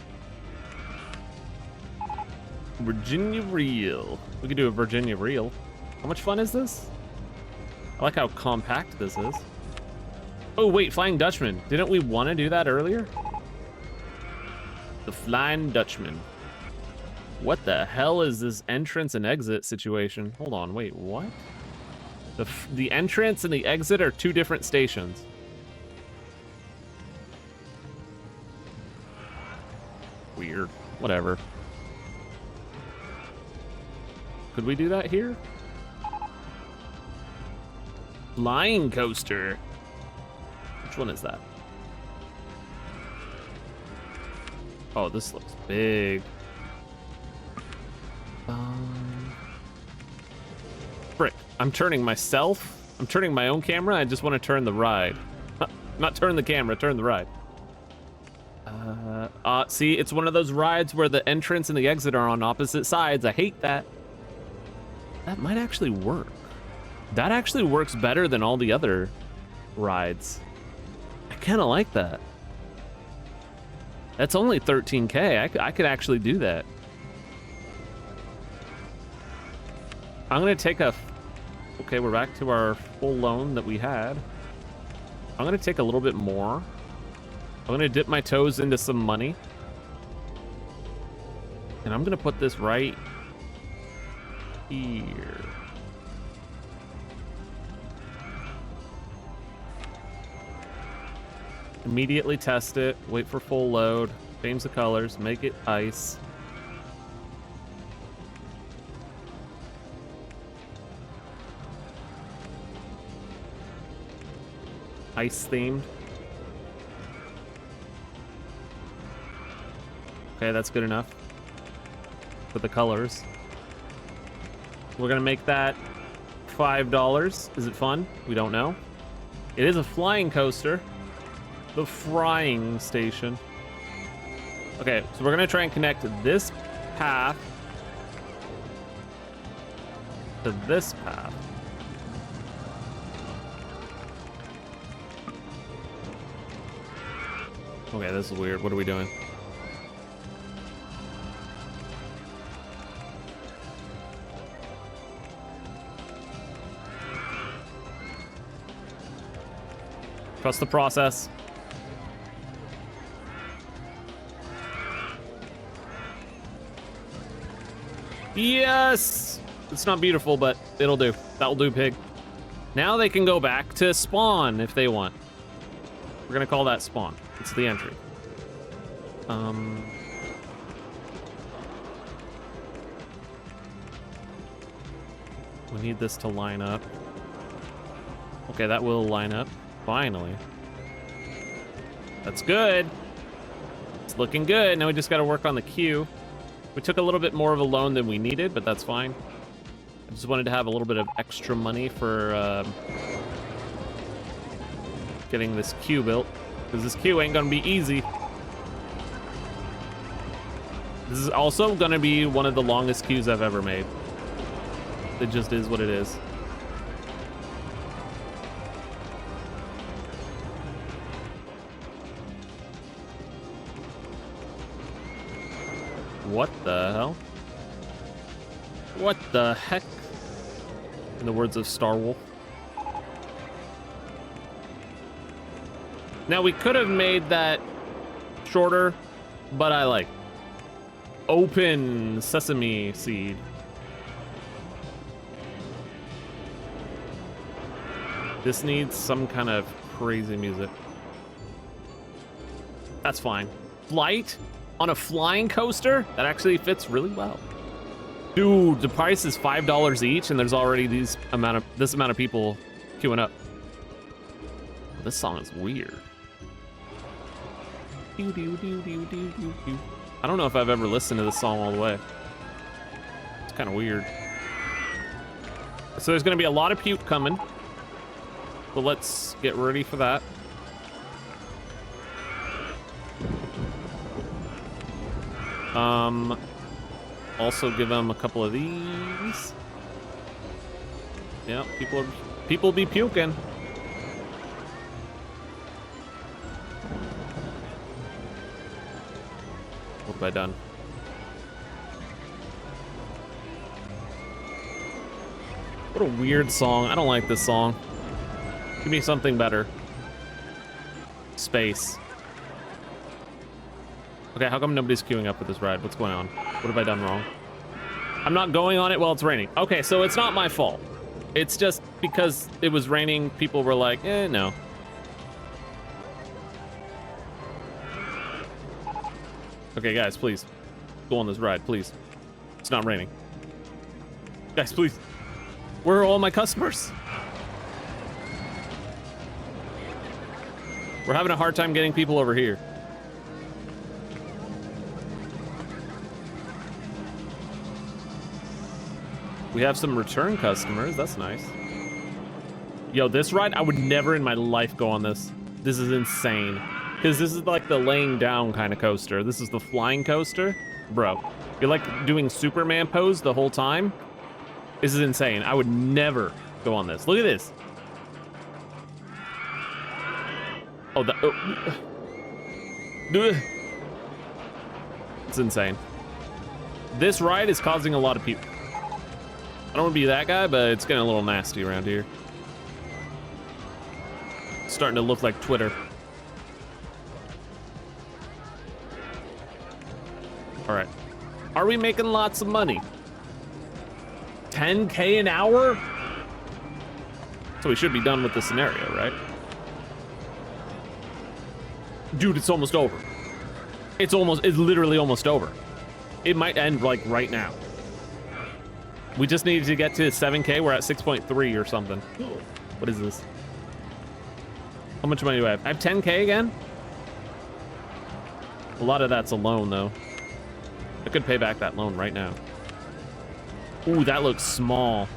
Virginia Reel. We could do a Virginia Reel. How much fun is this? I like how compact this is. Oh, wait, Flying Dutchman. Didn't we want to do that earlier? The Flying Dutchman. What the hell is this entrance and exit situation? Hold on, wait, what? The entrance and the exit are 2 different stations. Weird. Whatever. Could we do that here? Flying coaster. Which one is that? Oh, this looks big. Frick. I'm turning myself. I'm turning my own camera. I just want to turn the ride. Not turn the camera, turn the ride. See, it's one of those rides where the entrance and the exit are on opposite sides. I hate that. That might actually work. That actually works better than all the other rides. I kind of like that. That's only 13K. I could actually do that. I'm gonna take a... Okay, we're back to our full loan that we had. I'm gonna take a little bit more. I'm gonna dip my toes into some money. And I'm gonna put this right here. Immediately test it, wait for full load, change the colors, make it ice. Ice themed. Okay, that's good enough for the colors. We're gonna make that $5. Is it fun? We don't know. It is a flying coaster. The frying station. Okay, so we're gonna try and connect this path to this path. Okay, this is weird. What are we doing? Trust the process. Yes! It's not beautiful, but it'll do. That'll do, pig. Now they can go back to spawn if they want. We're gonna call that spawn. It's the entry. We need this to line up. Okay, that will line up. Finally. That's good. It's looking good. Now we just gotta work on the queue. We took a little bit more of a loan than we needed, but that's fine. I just wanted to have a little bit of extra money for getting this queue built, because this queue ain't gonna be easy. This is also gonna be one of the longest queues I've ever made. It just is what it is. What the hell? What the heck? In the words of Star Wolf. Now we could have made that shorter, but I like open sesame seed. This needs some kind of crazy music. That's fine. Flight on a flying coaster? That actually fits really well. Dude, the price is $5 each, and there's already this amount of people queuing up. This song is weird. I don't know if I've ever listened to this song all the way. It's kind of weird. So there's going to be a lot of puke coming. So let's get ready for that. Also give them a couple of these. Yeah, people be puking. have I done? What a weird song. I don't like this song. Give me something better. Space. Okay, how come nobody's queuing up for this ride? What's going on? What have I done wrong? I'm not going on it while it's raining. Okay, so it's not my fault. It's just because it was raining, people were like, no. Okay, guys, please. Go on this ride, please. It's not raining. Guys, please. Where are all my customers? We're having a hard time getting people over here. We have some return customers. That's nice. Yo, this ride, I would never in my life go on this. This is insane. Because this is like the laying down kind of coaster. This is the flying coaster. Bro, you're like doing Superman pose the whole time. This is insane. I would never go on this. Look at this. Oh, it's insane. This ride is causing a lot of people. I don't want to be that guy, but it's getting a little nasty around here. It's starting to look like Twitter. All right. Are we making lots of money? 10K an hour? So we should be done with the scenario, right? Dude, it's almost over. It's literally almost over. It might end like right now. We just need to get to 7K. We're at 6.3 or something. What is this? How much money do I have? I have 10K again? A lot of that's a loan, though. I could pay back that loan right now. Ooh, that looks small.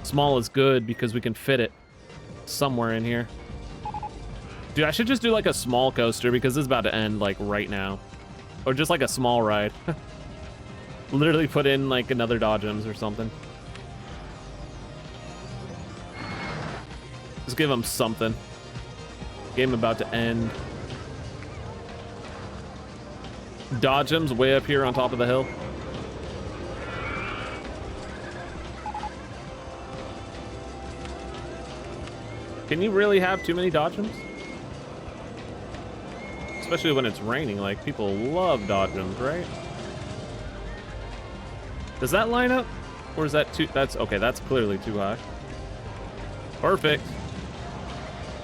Small is good because we can fit it somewhere in here. Dude, I should just do like a small coaster because this is about to end like right now. Or just like a small ride. Literally put in like another Dodgems or something. Just give them something. Game about to end. Dodgems way up here on top of the hill. Can you really have too many Dodgems? Especially when it's raining, like people love Dodgems, right? Does that line up? Or is that too, that's, okay, that's clearly too high. Perfect.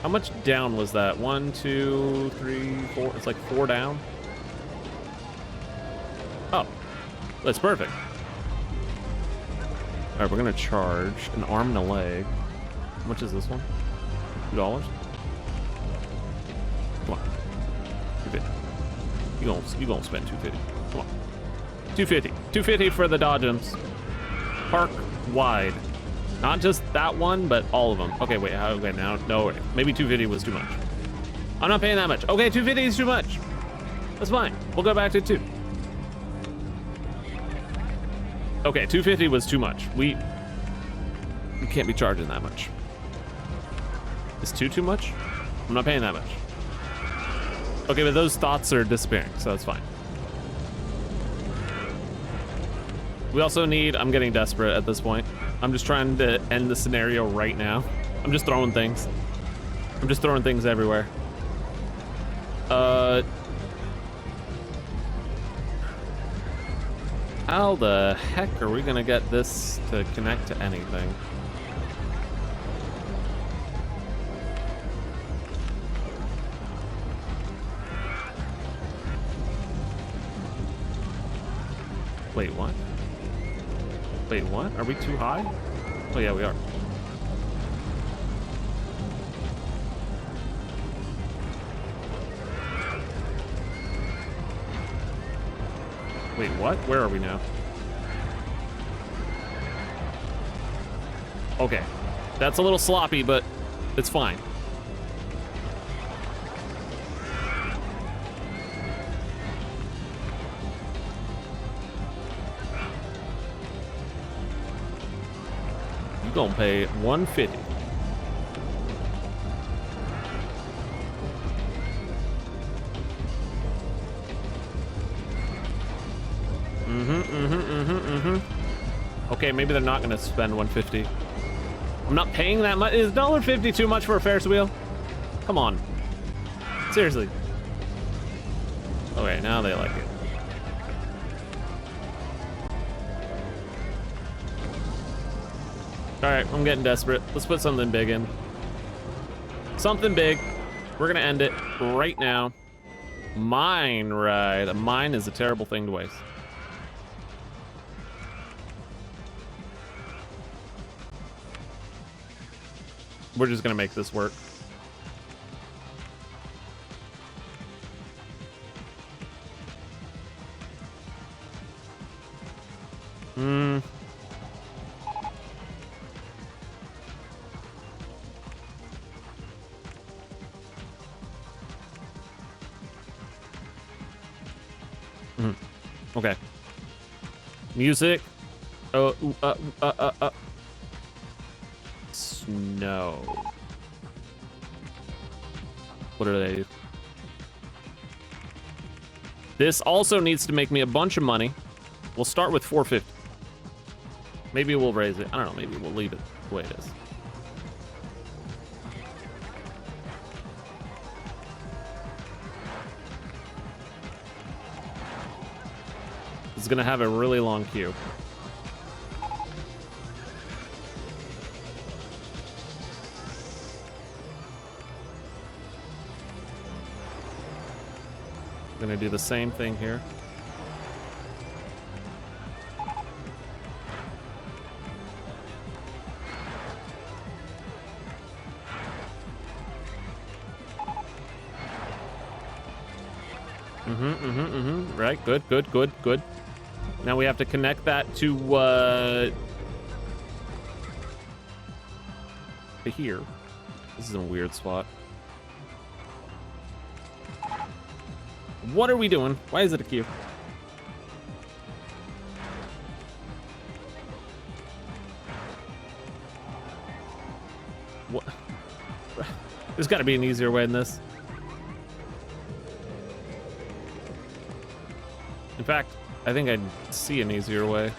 How much down was that? 1, 2, 3, 4, it's like 4 down. Oh, that's perfect. All right, we're gonna charge an arm and a leg. How much is this one? $2? Come on, 250. You gonna spend 250? Come on, 250. 250 for the Dodgems. Park wide, not just that one, but all of them. Okay, wait. Okay, now no. Maybe 250 was too much. I'm not paying that much. Okay, 250 is too much. That's fine. We'll go back to 2. Okay, 250 was too much. We can't be charging that much. Is 2 too much? I'm not paying that much. Okay, but those thoughts are disappearing, so that's fine. We also need, I'm getting desperate at this point. I'm just trying to end the scenario right now. I'm just throwing things. I'm just throwing things everywhere. How the heck are we gonna get this to connect to anything? Wait, what? Wait, what? Are we too high? Oh yeah, we are. Wait, what? Where are we now? Okay. That's a little sloppy, but it's fine. You gonna pay $150. Okay, maybe they're not gonna spend 150. I'm not paying that much. Is $1.50 too much for a Ferris wheel? Come on. Seriously. Okay, now they like it. All right, I'm getting desperate. Let's put something big in. Something big. We're gonna end it right now. Mine ride. A mine is a terrible thing to waste. We're just gonna make this work. Okay. Music. Snow. What are they? This also needs to make me a bunch of money. We'll start with 450. Maybe we'll raise it. I don't know. Maybe we'll leave it the way it is. It's gonna have a really long queue. Gonna do the same thing here. Right, good. Now we have to connect that to here. This is a weird spot. What are we doing? Why is it a queue? What? There's got to be an easier way than this. In fact, I think I see an easier way.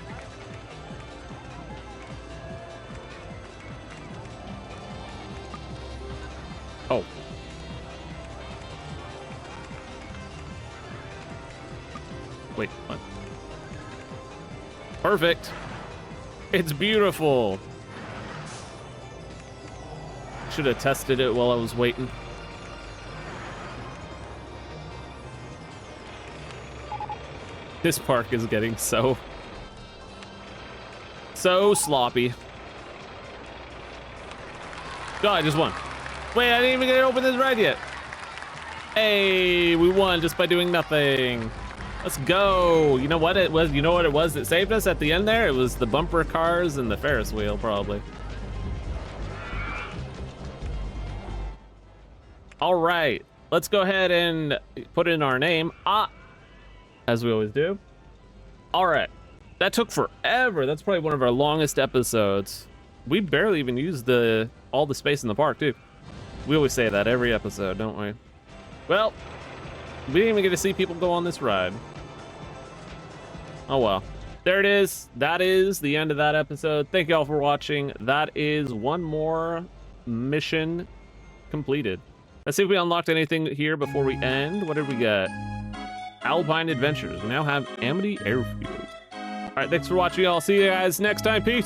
Oh. Wait, what? Perfect. It's beautiful. Should have tested it while I was waiting. This park is getting so sloppy. Oh, I just won. Wait, I didn't even get to open this ride yet. Hey, we won just by doing nothing. Let's go. You know what it was? You know what it was that saved us at the end there? It was the bumper cars and the Ferris wheel, probably. All right, let's go ahead and put in our name. As we always do. All right, that took forever. That's probably one of our longest episodes. We barely even used all the space in the park, too. We always say that every episode, don't we? Well, we didn't even get to see people go on this ride. Oh well. There it is. That is the end of that episode. Thank you all for watching. That is one more mission completed. Let's see if we unlocked anything here before we end. What did we get? Alpine Adventures. We now have Amity Airfield. All right, thanks for watching, y'all. See you guys next time. Peace.